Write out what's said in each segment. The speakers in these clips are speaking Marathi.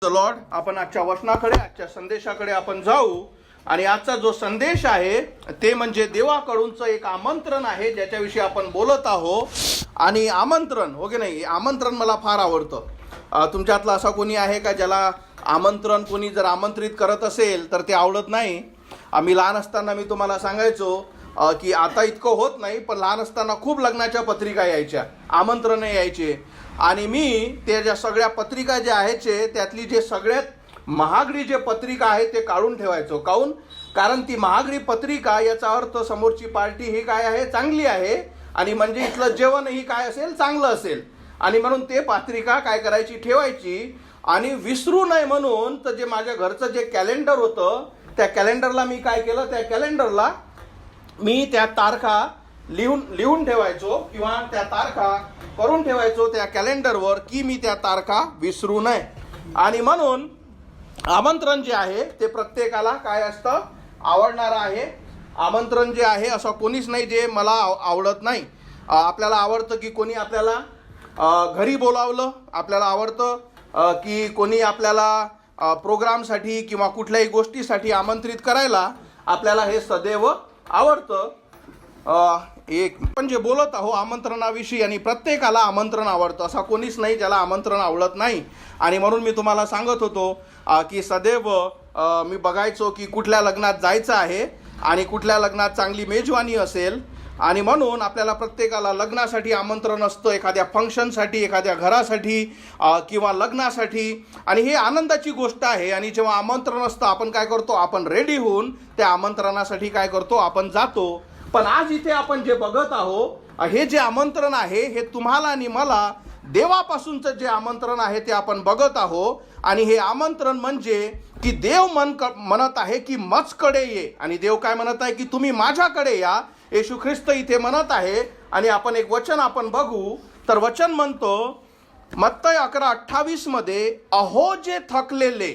लॉर्ड, आपण आजच्या वचनाकडे, आजच्या संदेशाकडे आपण जाऊ. आणि आजचा जो संदेश आहे ते म्हणजे देवाकडूनचं एक आमंत्रण आहे, ज्याच्याविषयी आपण बोलत आहोत. आणि आमंत्रण हो की नाही, आमंत्रण मला फार आवडतं. तुमच्यातला असा कोणी आहे का ज्याला आमंत्रण कोणी जर आमंत्रित करत असेल तर ते आवडत नाही? आम्ही लहान असताना मी तुम्हाला सांगायचो की आता इतकं होत नाही, पण लहान असताना खूप लग्नाच्या पत्रिका यायच्या, आमंत्रण यायचे. आणि मी त्या ज्या सगळ्या पत्रिका ज्या आहेत त्यातली जे सगळ्यात महागडी जे पत्रिका आहे ते काढून ठेवायचो. काऊन? कारण ती महागडी पत्रिका याचा अर्थ समोरची पार्टी ही काय आहे, चांगली आहे, आणि म्हणजे इथलं जेवणही काय असेल, चांगलं असेल. आणि म्हणून ते पत्रिका काय करायची, ठेवायची. आणि विसरू नये म्हणून तर जे माझ्या घरचं जे कॅलेंडर होतं त्या कॅलेंडरला मी काय केलं, त्या कॅलेंडरला मी त्या तारखा लिहून ठेवायचो किंवा त्या तारखा करून ठेवायचो त्या कॅलेंडरवर, की मी त्या तारखा विसरू नये. आणि म्हणून आमंत्रण जे आहे ते प्रत्येकाला काय असतं, आवडणारं आहे. आमंत्रण जे आहे असं कोणीच नाही जे मला आवडत नाही. आपल्याला आवडतं की कोणी आपल्याला घरी बोलावलं, आपल्याला आवडतं की कोणी आपल्याला प्रोग्रामसाठी किंवा कुठल्याही गोष्टीसाठी आमंत्रित करायला आपल्याला हे सदैव आवडतं. एक पण जे बोलत आहो आमंत्रणाविषयी, आणि प्रत्येकाला आमंत्रण आवडतं, असा कोणीच नाही ज्याला आमंत्रण आवडत नाही. आणि म्हणून मी तुम्हाला सांगत होतो की सदैव मी बघायचो की कुठल्या लग्नात जायचं आहे आणि कुठल्या लग्नात चांगली मेजवानी असेल. आणि म्हणून आपल्याला प्रत्येकाला लग्नासाठी आमंत्रण असतं, एखाद्या फंक्शनसाठी, एखाद्या घरासाठी किंवा लग्नासाठी. आणि हे आनंदाची गोष्ट आहे. आणि जेव्हा आमंत्रण असतं आपण काय करतो, आपण रेडी होऊन त्या आमंत्रणासाठी काय करतो, आपण जातो. पण आज इथे आपण जे बघत आहोत हे जे आमंत्रण आहे हे तुम्हाला आणि मला देवापासूनचं जे आमंत्रण आहे ते आपण बघत आहोत. आणि हे आमंत्रण म्हणजे की देव म्हणत आहे की मजकडे ये, आणि देव काय म्हणत आहे की तुम्ही माझ्याकडे या. येशू ख्रिस्त इथे म्हणत आहे. आणि आपण एक वचन आपण बघू, तर वचन म्हणतो मत्तई 11:28 मध्ये, अहो जे थकलेले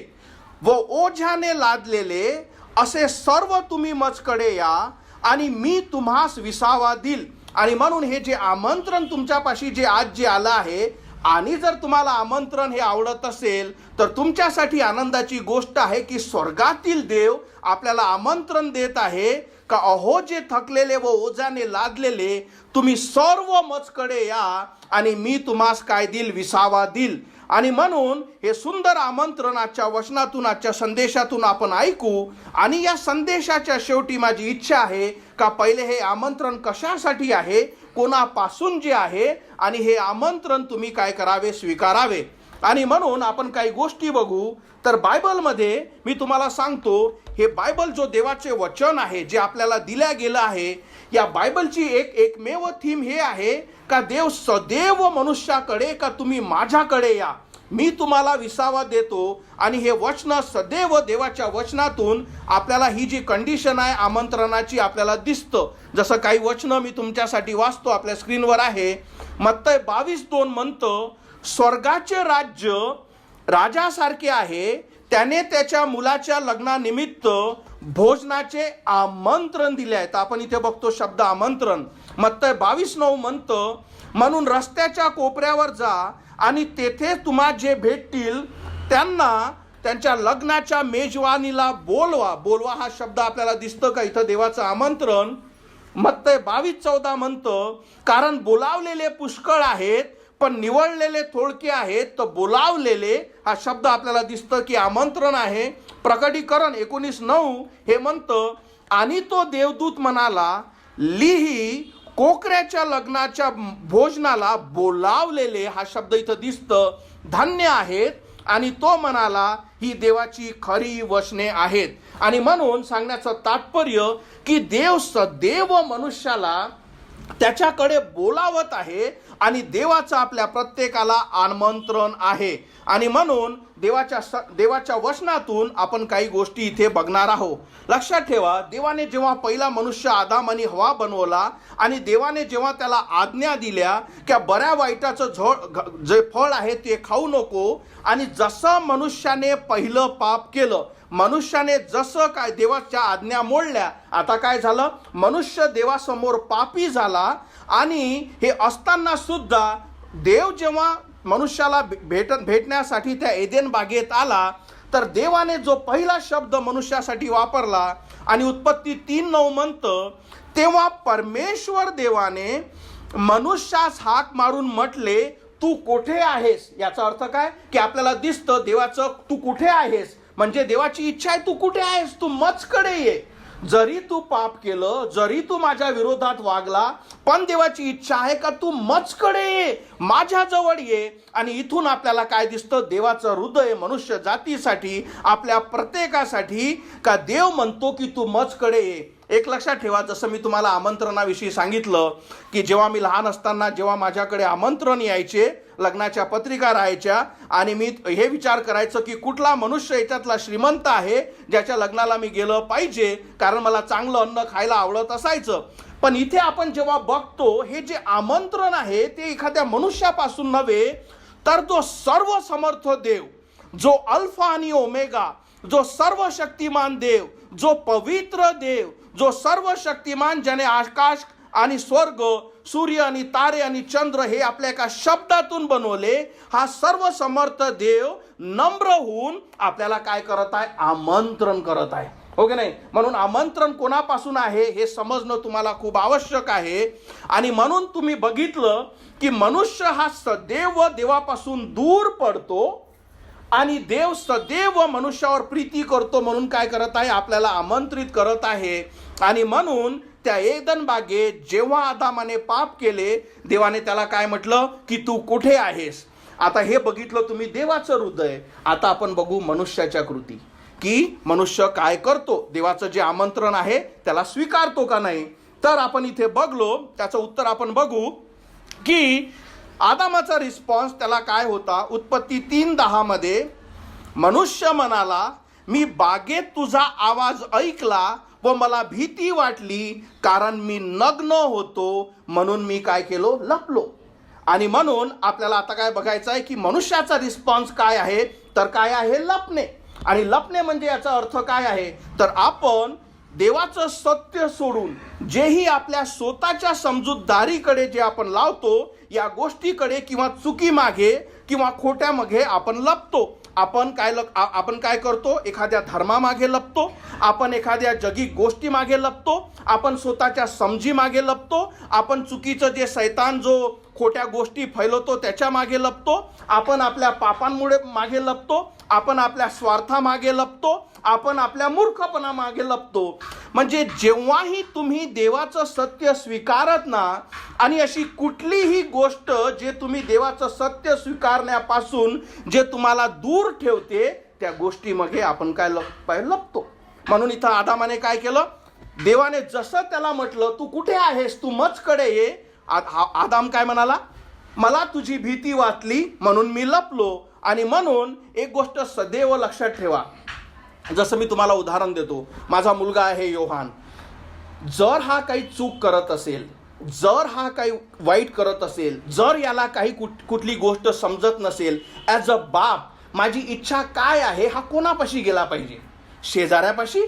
व ओझ्याने लादलेले असे सर्व तुम्ही मजकडे या आणि मी तुम्हास विसावा देईल. आणि म्हणून हे जे आमंत्रण तुमच्यापाशी जे आज जे आलं आहे, आणि जर तुम्हाला आमंत्रण हे आवडत असेल तर तुमच्यासाठी आनंदाची गोष्ट आहे की स्वर्गातील देव आपल्याला आमंत्रण देत आहे का अहो जे थकलेले व ओझ्याने लादलेले तुम्ही सर्व मजकडे या आणि मी तुम्हास काय देईल, विसावा देईल. आणि म्हणून हे सुंदर आमंत्रण आजच्या वचनातून, आजच्या संदेशातून आपण ऐकू. आणि या संदेशाच्या शेवटी माझी इच्छा आहे का पहिले हे आमंत्रण कशासाठी आहे, कोणापासून जे आहे, आणि हे आमंत्रण तुम्ही काय करावे, स्वीकारावे. आणि म्हणून आपण काही गोष्टी बघू. तर बायबलमध्ये मी तुम्हाला सांगतो, हे बायबल जो देवाचे वचन आहे जे आपल्याला दिल्या गेलं आहे, या बायबलची एकमेव थीम हे आहे का देव सदैव मनुष्याकडे का तुम्ही माझ्याकडे या, मी तुम्हाला विसावा देतो. आणि हे वचन सदैव देवाच्या वचनातून आपल्याला ही जी कंडिशन आहे आमंत्रणाची आपल्याला दिसतं. जसं काही वचनं मी तुमच्यासाठी वाचतो, आपल्या स्क्रीनवर आहे. मत्तई 22:2 म्हणतं, स्वर्गाचे राज्य राजासारखे आहे, त्याने त्याच्या मुलाच्या लग्नानिमित्त भोजनाचे आमंत्रण दिले आहे. तर आपण इथे बघतो शब्द आमंत्रण. मत्तई 22:9 म्हणतं, म्हणून रस्त्याच्या कोपऱ्यावर जा आणि तेथे तुम्हा जे भेटतील त्यांना त्यांच्या लग्नाच्या मेजवानीला बोलवा. बोलवा हा शब्द आपल्याला दिसतं का इथं, देवाचं आमंत्रण. मत्तई 22:14 म्हणतं, कारण बोलावलेले पुष्कळ आहेत पण निवडलेले थोडके आहेत. तर बोलावलेले हा शब्द आपल्याला दिसतं की आमंत्रण आहे. प्रकटीकरण 19:9 हे म्हणतं, आणि तो देवदूत म्हणाला, लिही कोकऱ्याच्या लग्नाच्या भोजनाला बोलावलेले, हा शब्द इथं दिसतं, धन्य आहेत. आणि तो म्हणाला, ही देवाची खरी वचने आहेत. आणि म्हणून सांगण्याचं तात्पर्य की देव सदैव मनुष्याला त्याच्याकडे बोलावत आहे आणि देवाचं आपल्या प्रत्येकाला आमंत्रण आहे. आणि म्हणून देवाच्या वचनातून आपण काही गोष्टी इथे बघणार आहोत. लक्षात ठेवा, देवाने जेव्हा पहिला मनुष्य आदाम आणि हवा बनवला आणि देवाने जेव्हा त्याला आज्ञा दिल्या की बऱ्या वाईटाचं जे फळ आहे ते खाऊ नको, आणि जसं मनुष्याने पहिलं पाप केलं, मनुष्याने जसं काय देवाच्या आज्ञा मोडल्या, आता काय झालं, मनुष्य देवासमोर पापी झाला. आणि हे असताना सुद्धा देव जेव्हा मनुष्याला भेटण्यासाठी त्या एदेन बागेत आला, तर देवाने जो पहिला शब्द मनुष्यासाठी वापरला आणि उत्पत्ती 3:9 म्हणतं, तेव्हा परमेश्वर देवाने मनुष्यास हाक मारून म्हटले, तू कुठे आहेस? याचा अर्थ काय की आपल्याला दिसतं देवाचं तू कुठे आहेस म्हणजे देवाची इच्छा आहे तू कुठे आहेस, तू मजकडे ये. जरी तू पाप केलं, जरी तू माझ्या विरोधात वागला, पण देवाची इच्छा आहे का तू मजकडे ये, माझ्या जवळ ये. आणि इथून आपल्याला काय दिसतं, देवाचं हृदय मनुष्य जातीसाठी, आपल्या प्रत्येकासाठी, का देव म्हणतो की तू मजकडे ये. एक लक्षात ठेवा, जसं मी तुम्हाला आमंत्रणाविषयी सांगितलं की जेव्हा मी लहान असताना जेव्हा माझ्याकडे आमंत्रण यायचे, लग्नाच्या पत्रिका राहायच्या आणि मी हे विचार करायचं की कुठला मनुष्य याच्यातला श्रीमंत आहे ज्याच्या लग्नाला मी गेलं पाहिजे, कारण मला चांगलं अन्न खायला आवडत असायचं. पण इथे आपण जेव्हा बघतो हे जे आमंत्रण आहे ते एखाद्या मनुष्यापासून नव्हे, तर जो सर्व समर्थ देव, जो अल्फा आणि ओमेगा, जो सर्व शक्तिमान देव, जो पवित्र देव, जो सर्व शक्तिमान, ज्याने आकाश आणि स्वर्ग, सूर्य आणि तारे आणि चंद्र हे आपल्या एका शब्दातून बनवले, हा सर्व समर्थ देव नम्र होऊन आपल्याला काय करत आहे, आमंत्रण करत आहे. हो की नाही? म्हणून आमंत्रण कोणापासून आहे हे समजणं तुम्हाला खूप आवश्यक आहे. आणि म्हणून तुम्ही बघितलं की मनुष्य हा सदैव देवापासून दूर पडतो आणि देव सदैव मनुष्यावर प्रीती करतो, म्हणून काय करत आहे, आपल्याला आमंत्रित करत आहे. आणि म्हणून त्या एदन बागेत जेव्हा आदामाने पाप केले, देवाने त्याला काय म्हटलं की तू कुठे आहेस. आता हे बघितलं तुम्ही देवाचं हृदय. आता आपण बघू मनुष्याच्या कृती, की मनुष्य काय करतो, देवाचं जे आमंत्रण आहे त्याला स्वीकारतो का नाही. तर आपण इथे बघलो, त्याचं उत्तर आपण बघू की आदामाचा रिस्पॉन्स त्याला काय होता. उत्पत्ती 3:10 मध्ये मनुष्य म्हणाला, मी बागेत तुझा आवाज ऐकला व मला भीती वाटली, कारण मी नग्न होतो, म्हणून मी काय केलो, लपलो. आणि म्हणून आपल्याला आता काय बघायचं आहे की मनुष्याचा रिस्पॉन्स काय आहे, तर काय आहे, लपणे. आणि लपणे म्हणजे याचा अर्थ काय आहे, तर आपण देवाचं सत्य सोडून जेही आपल्या स्वतःच्या समजूतदारीकडे जे आपण लावतो, या गोष्टीकडे किंवा चुकी मागे किंवा खोट्या मागे आपण लपतो. आपण काय करतो, एखाद्या धर्मामागे लपतो, आपण एखाद्या जगी गोष्टी मागे लपतो, आपण स्वतःच्या समजी मागे लपतो, आपण चुकीचं जे शैतान जो खोट्या गोष्टी फैलवतो त्याच्या मागे लपतो, आपण आपल्या पापांमुळे मागे लपतो, आपण आपल्या स्वार्थामागे लपतो, आपण आपल्या मूर्खपणा मागे लपतो. म्हणजे जेव्हाही तुम्ही देवाचं सत्य स्वीकारत ना, आणि अशी कुठलीही गोष्ट जे तुम्ही देवाचं सत्य स्वीकारण्यापासून जे तुम्हाला दूर ठेवते, त्या गोष्टीमध्ये आपण काय लपतो. म्हणून इथं आदामाने काय केलं, देवाने जसं त्याला म्हटलं तू कुठे आहेस, तू मजकडे ये, आदाम काय म्हणाला, मला तुझी भीती वाटली म्हणून मी लपलो. आणि म्हणून एक गोष्ट सदैव लक्षात ठेवा, जसं मी तुम्हाला उदाहरण देतो, माझा मुलगा आहे योहान, जर हा काही चूक करत असेल, जर हा काही वाईट करत असेल, जर याला काही कुठली गोष्ट समजत नसेल, ॲज अ बाप माझी इच्छा काय आहे, हा कोणापाशी गेला पाहिजे, शेजाऱ्यापाशी,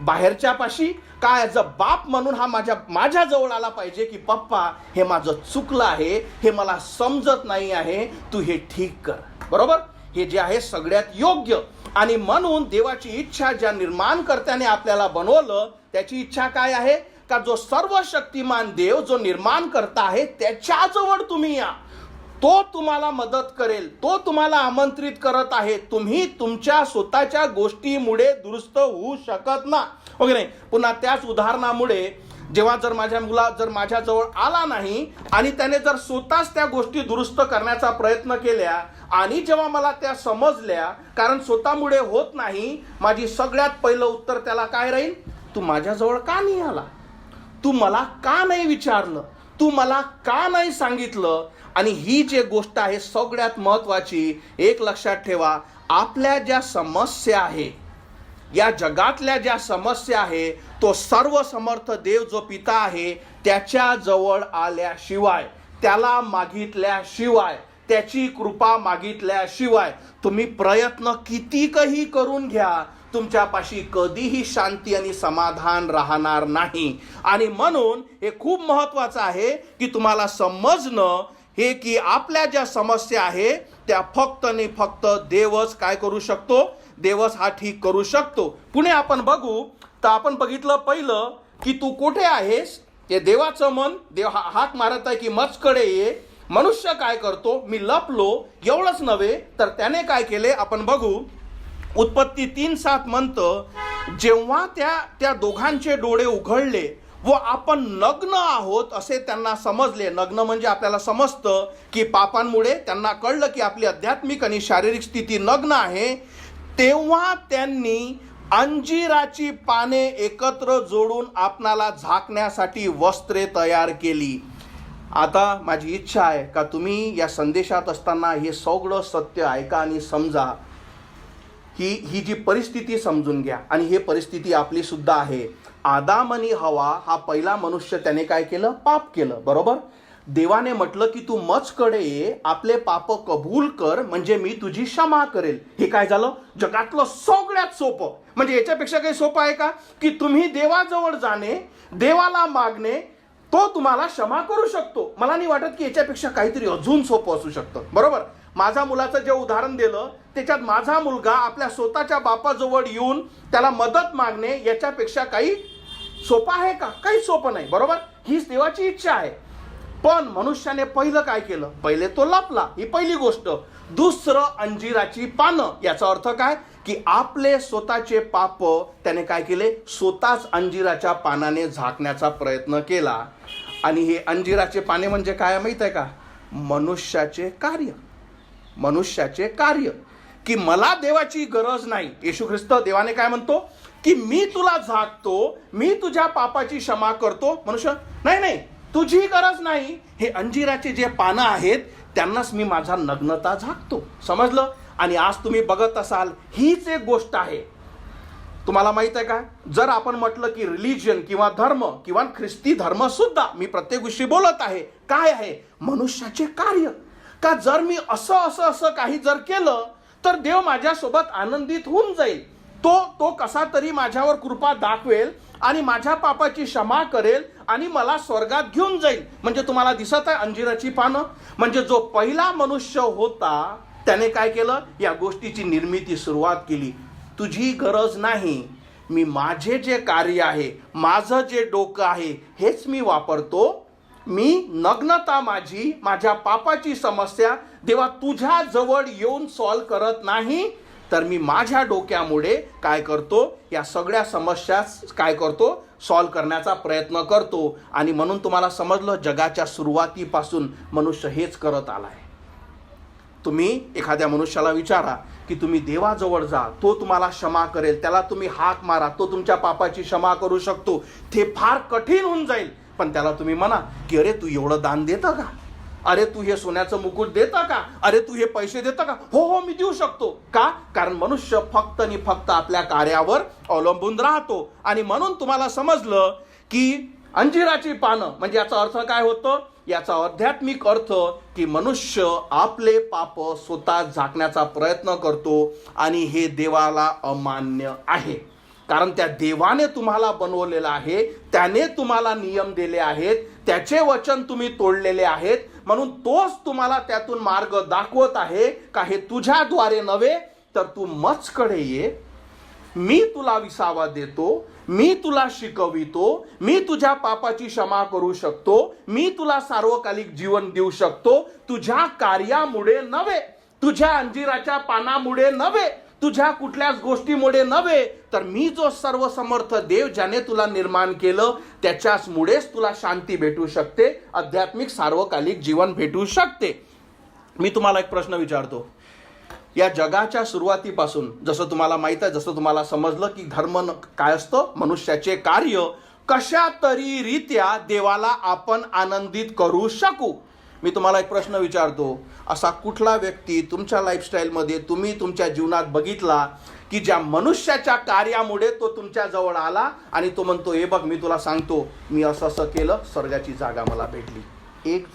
बाहेरच्यापाशी, काय ॲज अ बाप म्हणून हा माझ्या जवळ आला पाहिजे की पप्पा हे माझं चुकलं आहे, हे मला समजत नाही आहे, तू हे ठीक कर. बरोबर, हे जे आहे सगळ्यात योग्य. आणि म्हणून देवाची इच्छा, ज्या निर्माणकर्त्याने आपल्याला बनवलं, त्याची इच्छा काय आहे, का जो सर्व शक्तिमान देव, जो निर्माणकर्ता आहे, त्याच्याजवळ तुम्ही या, तो तुम्हाला मदत करेल, तो तुम्हाला आमंत्रित करत आहे. तुम्ही तुमच्या स्वतःच्या गोष्टीमुळे दुरुस्त होऊ शकत ना, हो की नाही. पुन्हा त्याच उदाहरणामुळे जेव्हा जर माझ्याजवळ आला नाही आणि त्याने जर स्वतःच त्या गोष्टी दुरुस्त करण्याचा प्रयत्न केल्या आणि जेव्हा मला त्या समजल्या, कारण स्वतःमुळे होत नाही, माझी सगळ्यात पहिलं उत्तर त्याला काय राहील, तू माझ्याजवळ का नाही आला, तू मला का नाही विचारलं, तू मला का नाही सांगितलं. आणि ही जे गोष्ट आहे सगळ्यात महत्वाची, एक लक्षात ठेवा, आपल्या ज्या समस्या आहे, या जगातल्या ज्या समस्या आहे, तो सर्व समर्थ देव जो पिता आहे त्याच्या जवळ आल्याशिवाय, त्याला मागितल्याशिवाय, त्याची कृपा मागितल्याशिवाय तुम्ही प्रयत्न कितीकही करून घ्या, तुमच्यापाशी कधीही शांती आणि समाधान राहणार नाही. आणि म्हणून हे खूप महत्वाचं आहे की तुम्हाला समजणं, हे की आपल्या ज्या समस्या आहे त्या फक्त आणि फक्त देवच काय करू शकतो, देवच हा ठीक करू शकतो. पुढे आपण बघू तर आपण बघितलं पहिलं की तू कुठे आहेस, ते देवाचं मन, देव हाक मारत आहे की मजकडे ये. मनुष्य काय करतो, मी लपलो. एवढंच नव्हे तर त्याने काय केले आपण बघू. उत्पत्ती 3:7 म्हणतं, जेव्हा त्या दोघांचे डोळे उघडले व आपण नग्न आहोत असे त्यांना समजले. नग्न म्हणजे आपल्याला समजतं की पापांमुळे त्यांना कळलं की आपली आध्यात्मिक आणि शारीरिक स्थिती नग्न आहे. तेव्हा त्यांनी अंजिराची पाने एकत्र जोडून आपणाला झाकण्यासाठी वस्त्रे तयार केली. आता माझी इच्छा आहे का तुम्ही या संदेशात असताना हे सगळं सत्य ऐका आणि समजा. ही जी परिस्थिती समजून घ्या. आणि ही परिस्थिती आपली सुद्धा आहे. आदाम आणि हवा हा पहिला मनुष्य, त्याने काय केलं, पाप केलं, बरोबर. देवाने म्हटलं की तू मजकडे ये, आपले पाप कबूल कर, म्हणजे मी तुझी क्षमा करेल. हे काय झालं, जगातलं सगळ्यात सोपं. म्हणजे याच्यापेक्षा काही सोपं आहे का की तुम्ही देवाजवळ जाणे, देवाला मागणे, तो तुम्हाला क्षमा करू शकतो. मला नाही वाटत की याच्यापेक्षा काहीतरी अजून सोपं असू शकतं, बरोबर. माझ्या मुलाचं जे उदाहरण दिलं त्याच्यात माझा मुलगा आपल्या स्वतःच्या बापाजवळ येऊन त्याला मदत मागणे याच्यापेक्षा काही सोपं आहे का, काही सोपं नाही, बरोबर. हीच देवाची इच्छा आहे. पण मनुष्याने पहिलं काय केलं, पहिले तो लपला, ही पहिली गोष्ट. दुसरं अंजिराची पानं. याचा अर्थ काय की आपले स्वतःचे पाप त्याने काय केले, स्वतःच अंजिराच्या पानाने झाकण्याचा प्रयत्न केला. आणि हे अंजिराचे पाने म्हणजे काय माहित आहे का, मनुष्याचे कार्य. मनुष्याचे कार्य की मला देवाची गरज नाही. येशू ख्रिस्त देवाने काय म्हणतो की मी तुला झाकतो, मी तुझ्या पापाची क्षमा करतो. मनुष्य नाही, तुझी गरज नाही. हे अंजिराचे जे पानं आहेत त्यांनाच मी माझा नग्नता झाकतो. समजलं. आणि आज तुम्ही बघत असाल हीच एक गोष्ट आहे. तुम्हाला माहित आहे का, जर आपण म्हटलं की रिलिजन किंवा धर्म किंवा ख्रिस्ती धर्म सुद्धा, मी प्रत्येक गोष्टी बोलत आहे, काय आहे, मनुष्याचे कार्य. का जर मी असं काही जर केलं तर देव माझ्यासोबत आनंदित होऊन जाईल. तो कसा तरी माझ्यावर कृपा दाखवेल आणि माझ्या पापाची क्षमा करेल आणि मला स्वर्गात घेऊन जाईल. म्हणजे तुम्हाला दिसत आहे अंजिराची पानं. म्हणजे जो पहिला मनुष्य होता त्याने काय केलं, या गोष्टीची निर्मिती सुरुवात केली. तुझी गरज नाही, मी माझे जे कार्य आहे, माझं जे डोकं आहे हेच मी वापरतो. मी नग्नता माझी, माझ्या पापाची समस्या देवा तुझ्या जवळ येऊन सॉल्व करत नाही, तर मी माझ्या डोक्यामुळे काय करतो, या सगळ्या समस्या काय करतो, सॉल्व करण्याचा प्रयत्न करतो. आणि म्हणून तुम्हाला समजलं, जगाच्या सुरुवातीपासून मनुष्य हेच करत आलाय. तुम्ही एखाद्या मनुष्याला विचारा की तुम्ही देवाजवळ जा, तो तुम्हाला क्षमा करेल. त्याला तुम्ही हाक मारा, तो तुमच्या पापाची क्षमा करू शकतो. ते फार कठीण होऊन जाईल. पण त्याला तुम्ही म्हणा की अरे तू एवढं दान देतं का, अरे तू हे सोन्याचं मुकुट देतं का, अरे तू हे पैसे देतं का, हो मी देऊ शकतो. का, कारण मनुष्य फक्त आणि फक्त आपल्या कार्यावर अवलंबून राहतो. आणि म्हणून तुम्हाला समजलं की अंजिराची पानं म्हणजे याचा अर्थ काय होतं, याचा आध्यात्मिक अर्थ की मनुष्य आपले पाप स्वतः झाकण्याचा प्रयत्न करतो. आणि हे देवाला अमान्य आहे. कारण त्या देवाने तुम्हाला बनवलेलं आहे, त्याने तुम्हाला नियम दिले आहेत, त्याचे वचन तुम्ही तोडलेले आहेत. म्हणून तोच तुम्हाला त्यातून मार्ग दाखवत आहे का हे तुझ्याद्वारे नव्हे, तर तू मजकडे ये, मी तुला विसावा देतो, मी तुला शिकवितो, मी तुझ्या पापाची क्षमा करू शकतो, मी तुला सार्वकालिक जीवन देऊ शकतो. तुझ्या कार्यामुळे नव्हे, तुझ्या अंजिराच्या पानामुळे नव्हे, तुझ्या कुठल्याच गोष्टीमुळे नव्हे, तर मी जो सर्वसमर्थ देव ज्याने तुला निर्माण केलं त्याच्याचमुळेच तुला शांती भेटू शकते, आध्यात्मिक सार्वकालिक जीवन भेटू शकते. मी तुम्हाला एक प्रश्न विचारतो. या जगाच्या सुरुवातीपासून जसं तुम्हाला माहित आहे, जसं तुम्हाला समजलं की धर्म काय असतं, मनुष्याचे कार्य, कशा तरी रीत्या देवाला आपण आनंदित करू शकू. मी तुम्हाला एक प्रश्न विचारतो. असा कुठला व्यक्ती तुमच्या लाईफस्टाईलमध्ये तुम्ही तुमच्या जीवनात बघितला की ज्या मनुष्याच्या कार्यामुळे तो तुमच्या जवळ आला आणि तो म्हणतो हे बघ मी तुला सांगतो मी असं केलं, स्वर्गाची जागा मला भेटली. एक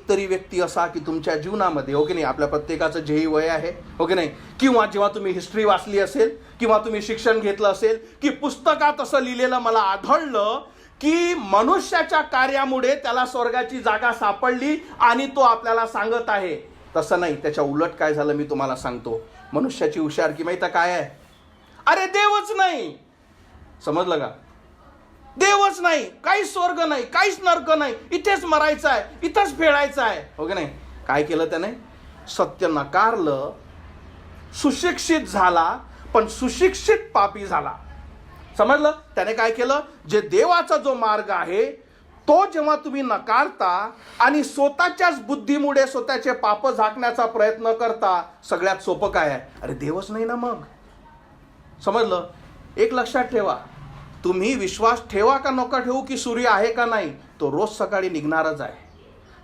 तरी व्यक्ती असा की तुमच्या जीवनामध्ये, हो की नाही, आपल्या प्रत्येकाचं जेही वय आहे, हो की नाही, किंवा जेव्हा तुम्ही हिस्ट्री वाचली असेल किंवा तुम्ही शिक्षण घेतलं असेल की पुस्तकात असं लिहिलेलं मला आढळलं की मनुष्याच्या कार्यामुळे त्याला स्वर्गाची जागा सापडली आणि तो आपल्याला सांगत आहे. तसं नाही, त्याच्या उलट काय झालं मी तुम्हाला सांगतो. मनुष्याची हुशारकी माहिती काय आहे? अरे देवच नाही. समजलं का? देवच नाही, काहीच स्वर्ग नाही, काहीच नरक नाही, इथेच मरायचं आहे, इथंच फेडायचं आहे, हो की नाही? काय केलं त्याने? सत्य नकारलं, सुशिक्षित झाला, पण सुशिक्षित पापी झाला. समजलं? त्याने काय केलं? जे देवाचा जो मार्ग आहे तो जेव्हा तुम्ही नकारता आणि स्वतःच्याच बुद्धीमुळे स्वतःचे पाप झाकण्याचा प्रयत्न करता, सगळ्यात सोपं काय आहे? अरे देवच नाही ना मग. समजलं? एक लक्षात ठेवा, तुम्ही विश्वास ठेवा का नका ठेवू की सूर्य आहे का नाही, तो रोज सकाळी निघणारच आहे.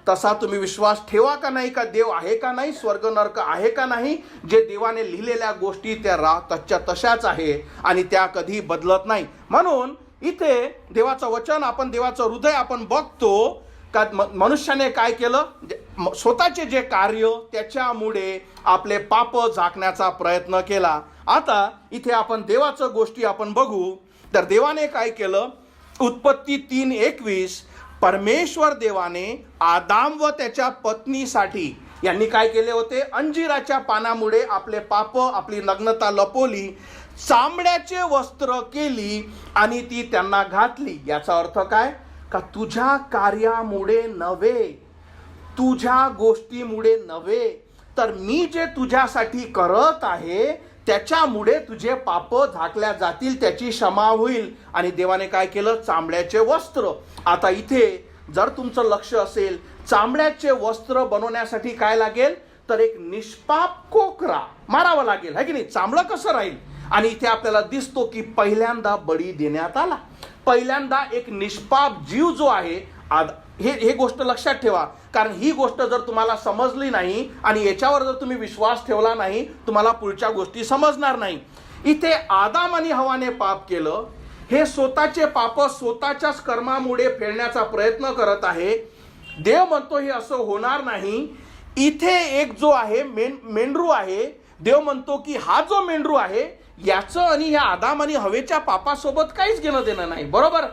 तसा तुम्ही विश्वास ठेवा का नाही का देव आहे का नाही, स्वर्ग नरक आहे का नाही, जे देवाने लिहिलेल्या गोष्टी त्या तच्या तशाच आहे आणि त्या कधी बदलत नाही. म्हणून इथे देवाचं वचन, आपण देवाचं हृदय आपण बघतो का मनुष्याने काय केलं? स्वतःचे जे कार्य त्याच्यामुळे आपले पाप झाकण्याचा प्रयत्न केला. आता इथे आपण देवाचं गोष्टी आपण बघू. तर देवाने काय केलं? उत्पत्ती 3:21, परमेश्वर देवाने आदाम व त्याच्या पत्नीसाठी यांनी काय केले होते? अंजिराच्या पानामुळे आपले पाप, आपली नग्नता लपवली, चामड्याचे वस्त्र केली आणि ती त्यांना घातली. याचा अर्थ काय? का तुझ्या कार्यामुळे नव्हे, तुझ्या गोष्टीमुळे नव्हे, तर मी जे तुझ्यासाठी करत आहे त्याच्यामुळे तुझे पाप झाकल्या जातील, त्याची क्षमा होईल. आणि देवाने काय केलं? चांबड्याचे वस्त्र. आता इथे जर तुमचं लक्ष असेल, चांबड्याचे वस्त्र बनवण्यासाठी काय लागेल? तर एक निष्पाप कोकरा मारावा लागेल, है की नाही? चांबडं कसं राहील? आणि इथे आपल्याला दिसतो की पहिल्यांदा बळी देण्यात आला. पहिल्यांदा एक निष्पाप जीव जो आहे, हे गोष्ट लक्षात ठेवा, कारण ही गोष्ट जर तुम्हाला समजली नाही आणि याच्यावर जर तुम्ही विश्वास ठेवला नाही, तुम्हाला पुढच्या गोष्टी समजणार नाही. इथे आदाम आणि हवाने पाप केलं, हे स्वतःचे पाप स्वतःच्याच कर्मामुळे फेडण्याचा प्रयत्न करत आहे. देव म्हणतो हे असं होणार नाही. इथे एक जो आहे मेंढरू आहे, देव म्हणतो की हा जो मेंढरू आहे याचं आणि ह्या आदाम आणि हवेच्या पापासोबत काहीच घेणं देणं नाही, बरोबर?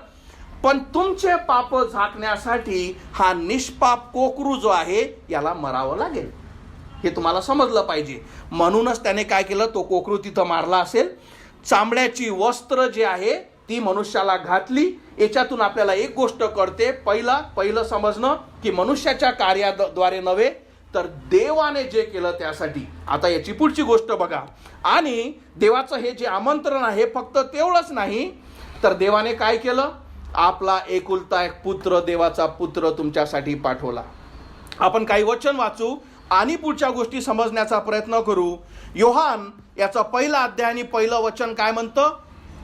पण तुमचे पाप झाकण्यासाठी हा निष्पाप कोकरू जो आहे याला मरावं लागेल, हे तुम्हाला समजलं पाहिजे. म्हणूनच त्याने काय केलं? तो कोकरू तिथं मारला असेल. चांबड्याची वस्त्र जे आहे ती मनुष्याला घातली. याच्यातून आपल्याला एक गोष्ट कळते, पहिलं समजणं की मनुष्याच्या कार्याद्वारे नव्हे, तर देवाने जे केलं त्यासाठी. आता याची पुढची गोष्ट बघा. आणि देवाचं हे जे आमंत्रण आहे फक्त तेवढंच नाही, तर देवाने काय केलं? आपला एकुलता एक पुत्र, देवाचा पुत्र तुमच्यासाठी पाठवला. आपण काही वचन वाचू आणि पुढच्या गोष्टी समजण्याचा प्रयत्न करू. योहान याचा 1 अध्याय आणि 1 वचन काय म्हणतं?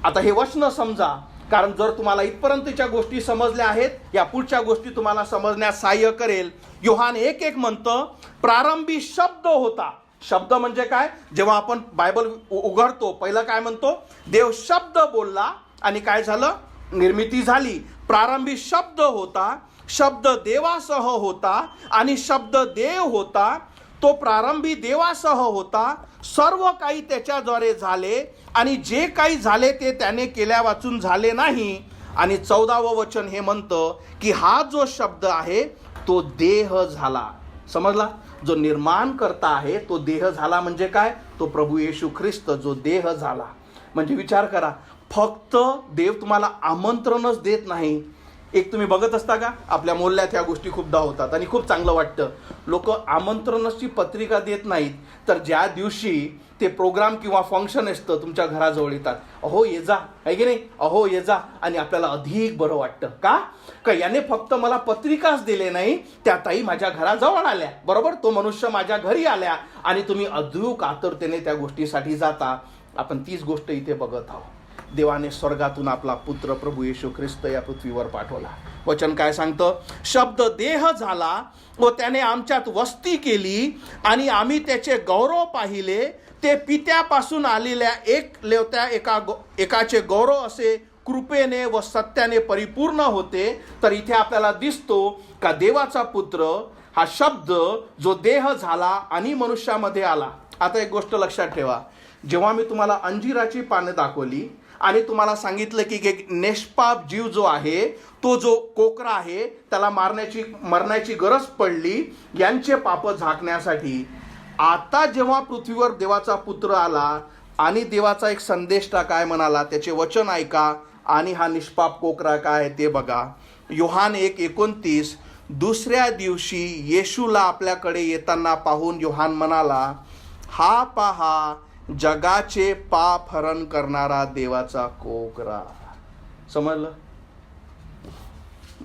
आता हे वचन समजा, कारण जर तुम्हाला इथपर्यंतच्या गोष्टी समजल्या आहेत, या पुढच्या गोष्टी तुम्हाला समजण्यास सहाय्य करेल. योहान 1:1 म्हणतं, प्रारंभी शब्द होता. शब्द म्हणजे काय? जेव्हा आपण बायबल उघडतो, पहिलं काय म्हणतो? देव शब्द बोलला आणि काय झालं? निर्मिती झाली. प्रारंभी शब्द होता, शब्द देवासह होता आणि शब्द देव होता. तो प्रारंभी देवासह होता. सर्व काही त्याच्याद्वारे झाले आणि जे काही झाले ते त्याने केल्या वाचून झाले नाही. आणि 14वं वचन हे म्हणतं की हा जो शब्द आहे तो देह झाला. समजला? जो निर्माण करता आहे तो देह झाला म्हणजे काय? तो प्रभू येशू ख्रिस्त जो देह झाला. म्हणजे विचार करा, फक्त देव तुम्हाला आमंत्रणच देत नाही. एक तुम्ही बघत असता का, आपल्या मोहल्ल्यात ह्या गोष्टी खूपदा होतात आणि खूप चांगलं वाटतं. लोक आमंत्रणाची पत्रिका देत नाहीत, तर ज्या दिवशी ते प्रोग्राम किंवा फंक्शन असतं तुमच्या घराजवळ येतात, अहो ये जा, आहे की नाही, अहो ये जा, आणि आपल्याला अधिक बरं वाटतं. का याने फक्त मला पत्रिकाच दिले नाही, त्या ताई माझ्या घराजवळ आल्या, बरोबर, तो मनुष्य माझ्या घरी आल्या, आणि तुम्ही अधूक आतुरतेने त्या गोष्टीसाठी जाता. आपण तीच गोष्ट इथे बघत आहोत. देवाने स्वर्गातून आपला पुत्र प्रभू येशू ख्रिस्त या पृथ्वीवर पाठवला. वचन काय सांगतं? शब्द देह झाला व त्याने आमच्यात वस्ती केली आणि आम्ही त्याचे गौरव पाहिले. ते पित्यापासून आलेल्या एक लेवत्या एकाचे गौरव असे कृपेने व सत्याने परिपूर्ण होते. तर इथे आपल्याला दिसतो का देवाचा पुत्र हा शब्द जो देह झाला आणि मनुष्यामध्ये आला. आता एक गोष्ट लक्षात ठेवा, जेव्हा मी तुम्हाला अंजिराची पाने दाखवली आणि तुम्हाला सांगितलं की एक निष्पाप जीव जो आहे, तो जो कोकरा आहे, त्याला मरण्याची गरज पडली यांचे पाप झाकण्यासाठी. आता जेव्हा पृथ्वीवर देवाचा पुत्र आला आणि देवाचा एक संदेश काय म्हणाला, त्याचे वचन ऐका आणि हा निष्पाप कोकरा काय आहे ते बघा. योहान 1:29. दुसऱ्या दिवशी येशूला आपल्याकडे येताना पाहून योहान म्हणाला, हा पहा जगाचे पाप हरण करणारा देवाचा कोकरा. समजलं?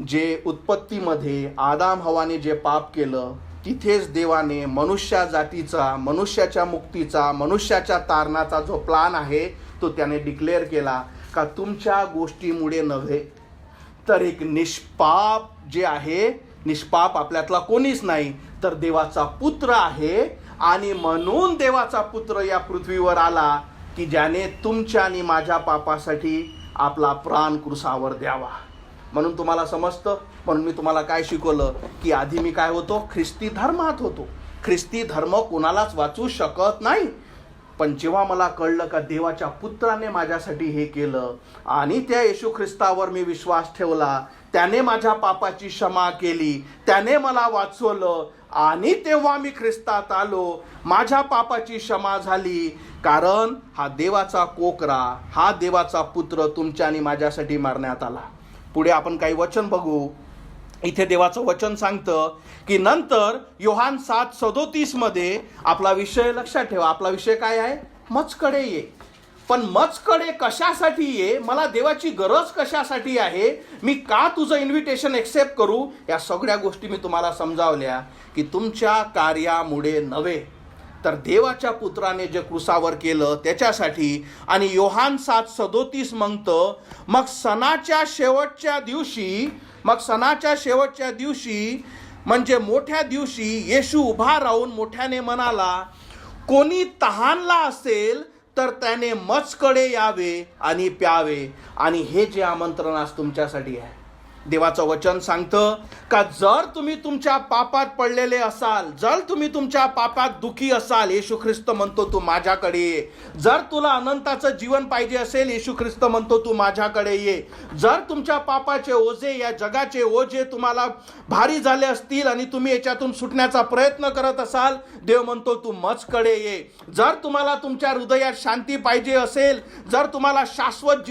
जे उत्पत्तीमध्ये आदाम हवाने जे पाप केलं, तिथेच देवाने मनुष्य जातीचा, मनुष्याच्या मुक्तीचा, मनुष्याच्या तारणाचा जो प्लान आहे तो त्याने डिक्लेअर केला का तुमच्या गोष्टीमुळे नव्हे तर एक निष्पाप जे आहे, निष्पाप आपल्यातला कोणीच नाही तर देवाचा पुत्र आहे. आणि म्हणून देवाचा पुत्र या पृथ्वीवर आला की ज्याने तुमच्या आणि माझ्या पापासाठी आपला प्राण क्रुसावर द्यावा. म्हणून तुम्हाला समजतं. म्हणून मी तुम्हाला काय शिकवलं की आधी मी काय होतो, ख्रिस्ती धर्मात होतो. ख्रिस्ती धर्म कोणालाच वाचू शकत नाही. पण जेव्हा मला कळलं का देवाच्या पुत्राने माझ्यासाठी हे केलं आणि त्या येशू ख्रिस्तावर मी विश्वास ठेवला, त्याने माझ्या पापाची क्षमा केली, त्याने मला वाचवलं आणि तेव्हा मी ख्रिस्तात आलो, माझ्या पापाची क्षमा झाली. कारण हा देवाचा कोकरा, हा देवाचा पुत्र तुमच्या आणि माझ्यासाठी मारण्यात आला. पुढे आपण काही वचन बघू. इथे देवाचं वचन सांगतं की नंतर योहान 7:37 मध्ये आपला विषय लक्षात ठेवा. आपला विषय काय आहे? मजकडे ये. पण मजकडे कशासाठी ये? मला देवाची गरज कशासाठी आहे? मी का तुझं इन्व्हिटेशन एक्सेप्ट करू? या सगळ्या गोष्टी मी तुम्हाला समजावल्या की तुमच्या कार्यामुळे नव्हे तर देवाच्या पुत्राने जे क्रुसावर केलं त्याच्यासाठी. आणि योहान 7:37 म्हणतं, मग सणाच्या शेवटच्या दिवशी म्हणजे मोठ्या दिवशी येशू उभा राहून मोठ्याने म्हणाला, कोणी तहानला असेल तर त्याने मजकडे यावे आणि प्यावे. आणि हे जे आमंत्रण आज तुमच्यासाठी आहे. देवाचं वचन सांगतं का जर तुम्ही तुमच्या पापात पडलेले असाल, जर तुम्ही तुमच्या पापात दुखी असाल, येशू ख्रिस्त म्हणतो तू माझ्याकडे ये. जर तुला अनंताचं जीवन पाहिजे असेल, येशू ख्रिस्त म्हणतो तू माझ्याकडे ये. जर तुमच्या पापाचे ओझे, या जगाचे ओझे तुम्हाला भारी झाले असतील आणि तुम्ही याच्यातून सुटण्याचा प्रयत्न करत असाल, देव म्हणतो तू मजकडे ये. जर तुम्हाला तुमच्या हृदयात शांती पाहिजे असेल, जर तुम्हाला शाश्वत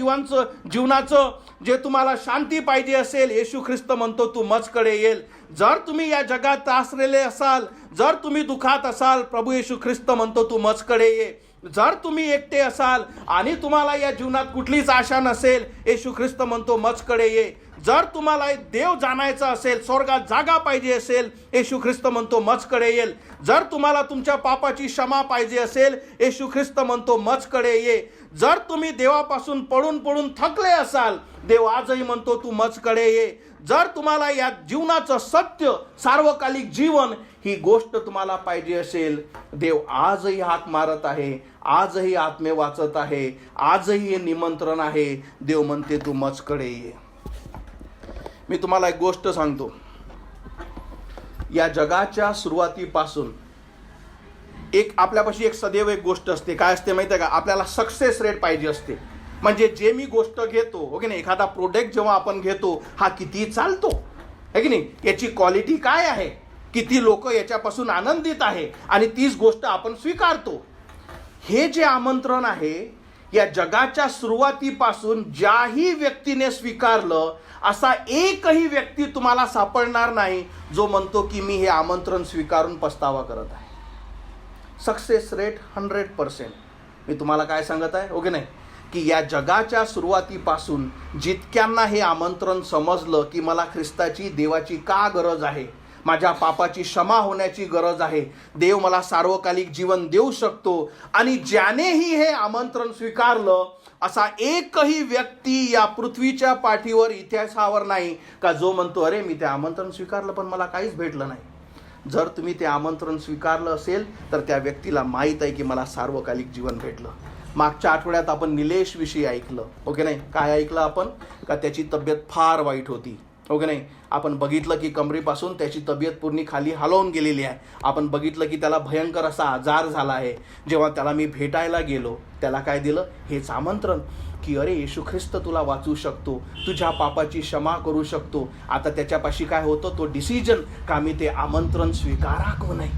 जीवनाचं जे तुम्हाला शांती पाहिजे असेल, येशू ख्रिस्त म्हणतो तू मजकडे येईल. जर तुम्ही या जगात त्रासलेले असाल, जर तुम्ही दुखात असाल, प्रभू येशू ख्रिस्त म्हणतो तू मजकडे ये. जर तुम्ही एकटे असाल आणि तुम्हाला या जीवनात कुठलीच आशा नसेल, येशू ख्रिस्त म्हणतो मजकडे ये. जर तुम्हाला देव जाणायचा असेल, स्वर्गात जागा पाहिजे असेल, येशू ख्रिस्त म्हणतो मजकडे येईल. जर तुम्हाला तुमच्या पापाची क्षमा पाहिजे असेल, येशू ख्रिस्त म्हणतो मजकडे ये. जर तुम्ही देवापासून पळून थकले असाल, देव आजही म्हणतो तू मजकडे ये. जर तुम्हाला या जीवनाचं सत्य, सार्वकालिक जीवन ही गोष्ट तुम्हाला पाहिजे असेल, देव आजही हाक मारत आहे, आजही आत्मे वाचत आहे, आजही हे निमंत्रण आहे. देव म्हणते तू मजकडे ये. मी तुम्हाला एक गोष्ट सांगतो. या जगाच्या सुरुवातीपासून आपल्यापाशी एक सदैव एक गोष्ट असते. काय असते माहिती आहे का? आपल्याला सक्सेस रेट पाहिजे असते. म्हणजे जे मी गोष्ट घेतो, हो की नाही, एखादा प्रोडक्ट जेव्हा आपण घेतो, हा किती चालतो, है की नाही, याची क्वालिटी काय आहे, किती लोक याच्यापासून आनंदित आहे, आणि तीच गोष्ट आपण स्वीकारतो. हे जे आमंत्रण आहे या जगाच्या सुरुवातीपासून ज्याही व्यक्तीने स्वीकारलं, असा एकही व्यक्ती तुम्हाला सापडणार नाही जो म्हणतो की मी हे आमंत्रण स्वीकारून पस्तावा करत आहे. Success rate 100%. मी तुम्हाला काय सांगत आहे, ओके नाही, की या जगाच्या सुरुवातीपासून जितक्यांना हे आमंत्रण समजलं की मला ख्रिस्ताची, देवाची का गरज आहे, माझ्या पापाची क्षमा होण्याची गरज आहे, देव मला सार्वकालिक जीवन देऊ शकतो, आणि ज्यानेही हे आमंत्रण स्वीकारलं, असा एकही व्यक्ती या पृथ्वीच्या पाठीवर, इतिहासावर नाही का जो म्हणतो अरे मी ते आमंत्रण स्वीकारलं पण मला काहीच भेटलं नाही. जर तुम्ही ते आमंत्रण स्वीकारलं असेल तर त्या व्यक्तीला माहीत आहे की मला सार्वकालिक जीवन भेटलं. मागच्या आठवड्यात आपण निलेश विषयी ऐकलं, ओके नाही, काय ऐकलं आपण, का त्याची तब्येत फार वाईट होती, ओके नाही. आपण बघितलं की कमरेपासून त्याची तब्येत पूर्ण खाली हलवून गेलेली आहे. आपण बघितलं की त्याला भयंकर असा आजार झाला आहे. जेव्हा त्याला मी भेटायला गेलो, त्याला काय दिलं, हेच आमंत्रण. की अरे येशू ख्रिस्त तुला वाचू शकतो, तुझ्या पापाची क्षमा करू शकतो. आता त्याच्यापाशी काय होतं, तो डिसिजन का मी ते आमंत्रण स्वीकारा को नाही.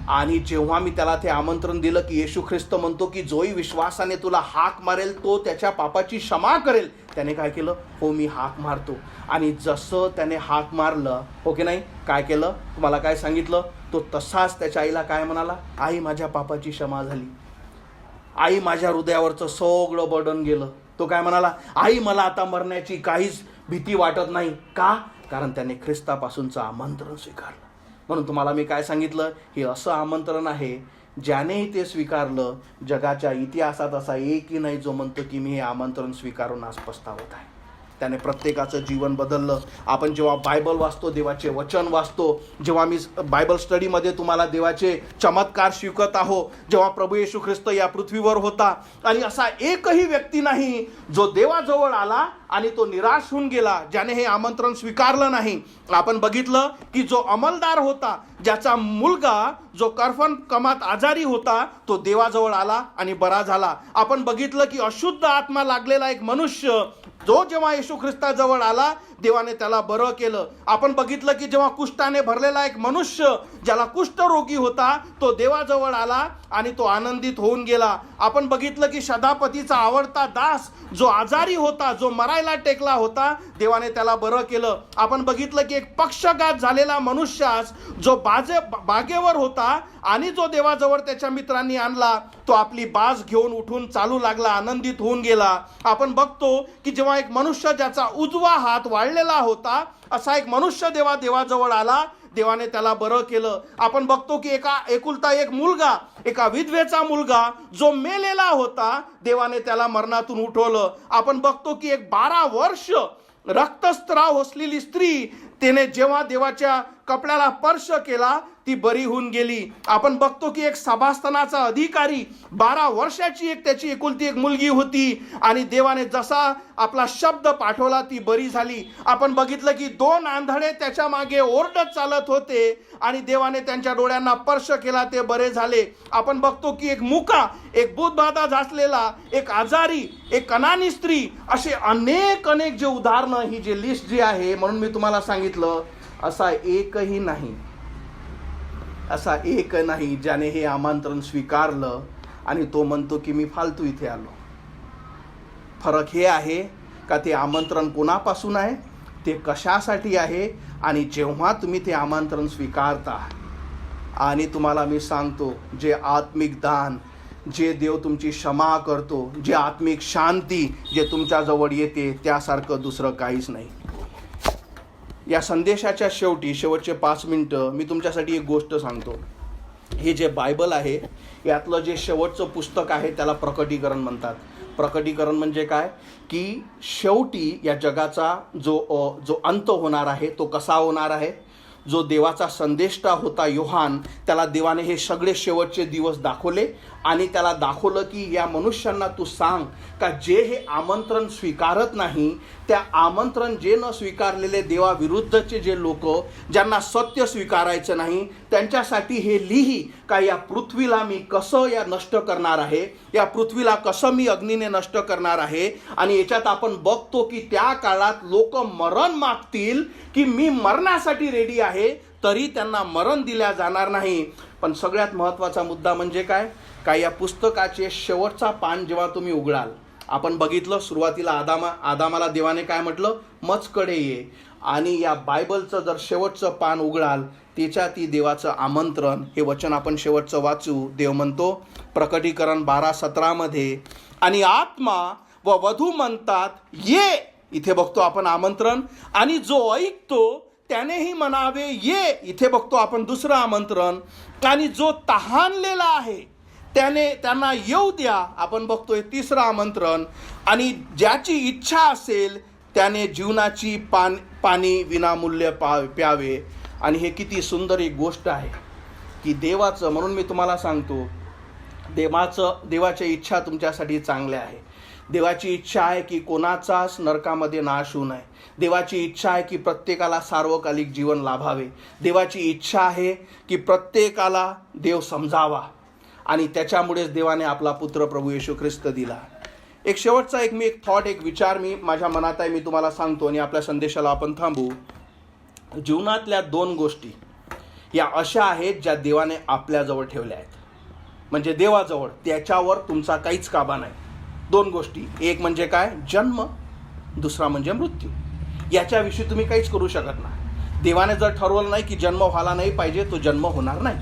आणि जेव्हा मी त्याला ते आमंत्रण दिलं की येशू ख्रिस्त म्हणतो की जोही विश्वासाने तुला हाक मारेल तो त्याच्या पापाची क्षमा करेल, त्याने काय केलं, हो मी हाक मारतो. आणि जसं त्याने हाक मारलं, हो की नाही, काय केलं, तुम्हाला काय सांगितलं, तो तसाच त्याच्या आईला काय म्हणाला, आई माझ्या पापाची क्षमा झाली. आई माझ्या हृदयावरचं सगळं बर्डन गेलं. तो काय म्हणाला, आई मला आता मरण्याची काहीच भीती वाटत नाही. का? कारण त्याने ख्रिस्तापासूनचं आमंत्रण स्वीकारलं. म्हणून तुम्हाला मी काय सांगितलं, हे असं आमंत्रण आहे ज्यानेही ते स्वीकारलं, जगाच्या इतिहासात असा एकही नाही जो म्हणतो की मी हे आमंत्रण स्वीकारून आज पस्तावत आहे. त्याने प्रत्येकाचं जीवन बदललं. आपण जेव्हा बायबल वाचतो, देवाचे वचन वाचतो, जेव्हा मी बायबल स्टडीमध्ये तुम्हाला देवाचे चमत्कार शिकत आहो, जेव्हा प्रभू येशू ख्रिस्त या पृथ्वीवर होता आणि असा एकही व्यक्ती नाही जो देवाजवळ आला आणि तो निराश होऊन गेला, ज्याने हे आमंत्रण स्वीकारलं नाही. आपण बघितलं की जो अंमलदार होता, ज्याचा मुलगा जो करफन कमात आजारी होता, तो देवाजवळ आला आणि बरा झाला. आपण बघितलं की अशुद्ध आत्मा लागलेला एक मनुष्य जो जेव्हा येशू ख्रिस्ताजवळ आला, देवाने त्याला बरं केलं. आपण बघितलं की जेव्हा कुष्ठाने भरलेला एक मनुष्य ज्याला कुष्ठरोगी होता, तो देवाजवळ आला आणि तो आनंदित होऊन गेला. आपण बघितलं की शधापतीचा आवडता दास जो आजारी होता, जो मरायला टेकला होता, देवाने त्याला बरं केलं. आपण बघितलं की एक पक्षघात झालेला मनुष्यास जो बागेवर होता आणि जो देवाजवळ त्याच्या मित्रांनी आणला, तो आपली बाज घेऊन उठून चालू लागला, आनंदित होऊन गेला. आपण बघतो की जेव्हा एक मनुष्य ज्याचा उजवा हात वाळलेला होता, असा एक मनुष्य देवाजवळ आला, देवाने त्याला बरं केलं. आपण बघतो की एकुलता एक मुलगा, एका विधवेचा मुलगा जो मेलेला होता, देवाने त्याला मरणातून उठवलं. आपण बघतो की एक 12 वर्ष रक्तस्राव असलेली स्त्री, तिने जेव्हा देवाच्या कपड्याला स्पर्श केला, ती बरी होऊन गेली. आपण बघतो की एक सभास्थानाचा अधिकारी, 12 वर्षाची एक त्याची एकुलती एक मुलगी होती आणि देवाने जसा आपला शब्द पाठवला, ती बरी झाली. आपण बघितलं की 2 आंधळे त्याच्या मागे ओरडत चालत होते आणि देवाने त्यांच्या डोळ्यांना स्पर्श केला, ते बरे झाले. आपण बघतो की एक मुका, एक भूतबाधा झासलेला, एक आजारी, एक कनानी स्त्री, असे अनेक जे उदाहरणं, ही जी लिस्ट जी आहे, म्हणून मी तुम्हाला सांगितलं असा एक नाही ज्याने हे आमंत्रण स्वीकारलं आणि तो म्हणतो की मी फालतू इथे आलो. फरक हे आहे का ते आमंत्रण कोणापासून आहे, ते कशासाठी आहे, आणि जेव्हा तुम्ही ते आमंत्रण स्वीकारता, आणि तुम्हाला मी सांगतो, जे आत्मिक दान, जे देव तुमची क्षमा करतो, जे आत्मिक शांती जे तुमच्याजवळ येते, त्यासारखं दुसरं काहीच नाही. या संदेशाच्या शेवटचे 5 मिनिटं मी तुमच्यासाठी एक गोष्ट सांगतो. हे जे बायबल आहे, यातलं जे शेवटचं पुस्तक आहे, त्याला प्रकटीकरण म्हणतात. प्रकटीकरण म्हणजे काय, की शेवटी या जगाचा जो अंत होणार आहे, तो कसा होणार आहे. जो देवाचा संदेष्टा होता योहान, त्याला देवाने हे सगळे शेवटचे दिवस दाखवले आणि त्याला दाखवलं की या मनुष्यांना तू सांग का जे हे आमंत्रण स्वीकारत नाही, त्या आमंत्रण जे न स्वीकारलेले देवाविरुद्धचे जे लोक, ज्यांना सत्य स्वीकारायचं नाही, त्यांच्यासाठी हे लिही का या पृथ्वीला मी कसं नष्ट करणार आहे, या पृथ्वीला कसं मी अग्नीने नष्ट करणार आहे. आणि याच्यात आपण बघतो की त्या काळात लोक मरण मागतील की मी मरण्यासाठी रेडी आहे, तरी त्यांना मरण दिल्या जाणार नाही. पण सगळ्यात महत्त्वाचा मुद्दा म्हणजे काय या पुस्तकाचे शेवटचा पान जेव्हा तुम्ही उघडाल, आपण बघितलं सुरुवातीला आदामाला देवाने काय म्हटलं, मजकडे ये. आणि या बायबलचं जर शेवटचं पान उघडाल, त्याच्यात देवाचं आमंत्रण, हे वचन आपण शेवटचं वाचू. देव म्हणतो प्रकटीकरण 12:17 मध्ये, आणि आत्मा व वधू म्हणतात ये. इथे बघतो आपण आमंत्रण. आणि जो ऐकतो त्यानेही म्हणावे ये. इथे बघतो आपण दुसरं आमंत्रण. आणि जो तहानलेला आहे त्यांना येऊ द्या. आपण बघतोय तिसरं आमंत्रण. आणि ज्याची इच्छा असेल त्याने जीवनाची पाणी विनामूल्य प्यावे. आणि हे किती सुंदर एक गोष्ट आहे की देवाचं, म्हणून मी तुम्हाला सांगतो, देवाच्या इच्छा तुमच्यासाठी चांगल्या आहे. देवाची इच्छा आहे की कोणाचाच नरकामध्ये नाश होऊ नये. देवाची इच्छा आहे की प्रत्येकाला सार्वकालिक जीवन लाभावे. देवाची इच्छा आहे की प्रत्येकाला देव समजावा. आणि त्याच्यामुळेच देवाने आपला पुत्र प्रभू येशू ख्रिस्त दिला. एक शेवटचा मी एक विचार माझ्या मनात आहे, मी तुम्हाला सांगतो आणि आपल्या संदेशाला आपण थांबू. जीवनातल्या 2 गोष्टी या अशा आहेत ज्या देवाने आपल्याजवळ ठेवल्या आहेत, म्हणजे देवाजवळ, त्याच्यावर तुमचा काहीच काबा नाही. 2 गोष्टी, एक म्हणजे काय, जन्म, दुसरा म्हणजे मृत्यू. याच्याविषयी तुम्ही काहीच करू शकत नाही. देवाने जर ठरवलं नाही की जन्म व्हायला नाही पाहिजे, तो जन्म होणार नाही.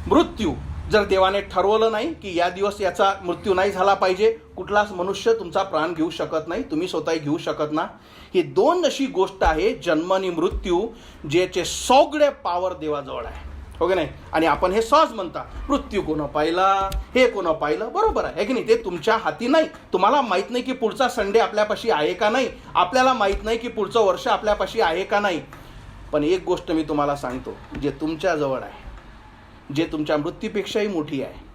मृत्यू जर देवाने ठरवलं नाही की या दिवस याचा मृत्यू नाही झाला पाहिजे, कुठलाच मनुष्य तुमचा प्राण घेऊ शकत नाही, तुम्ही स्वतःही घेऊ शकत ना. ही 2 अशी गोष्ट आहे, जन्म आणि मृत्यू, ज्याचे सगळे पावर देवाजवळ आहे, हो की नाही. आणि आपण हे सहज म्हणता, मृत्यू कोण पाहिला, हे कोण पाहिलं, बरोबर आहे की नाही. ते तुमच्या हाती नाही. तुम्हाला माहीत नाही की पुढचा संडे आपल्यापाशी आहे का नाही, आपल्याला माहीत नाही की पुढचं वर्ष आपल्यापाशी आहे का नाही. पण एक गोष्ट मी तुम्हाला सांगतो, जे तुमच्याजवळ आहे, जे तुमच्या मृत्यूपेक्षाही मोठी आहे,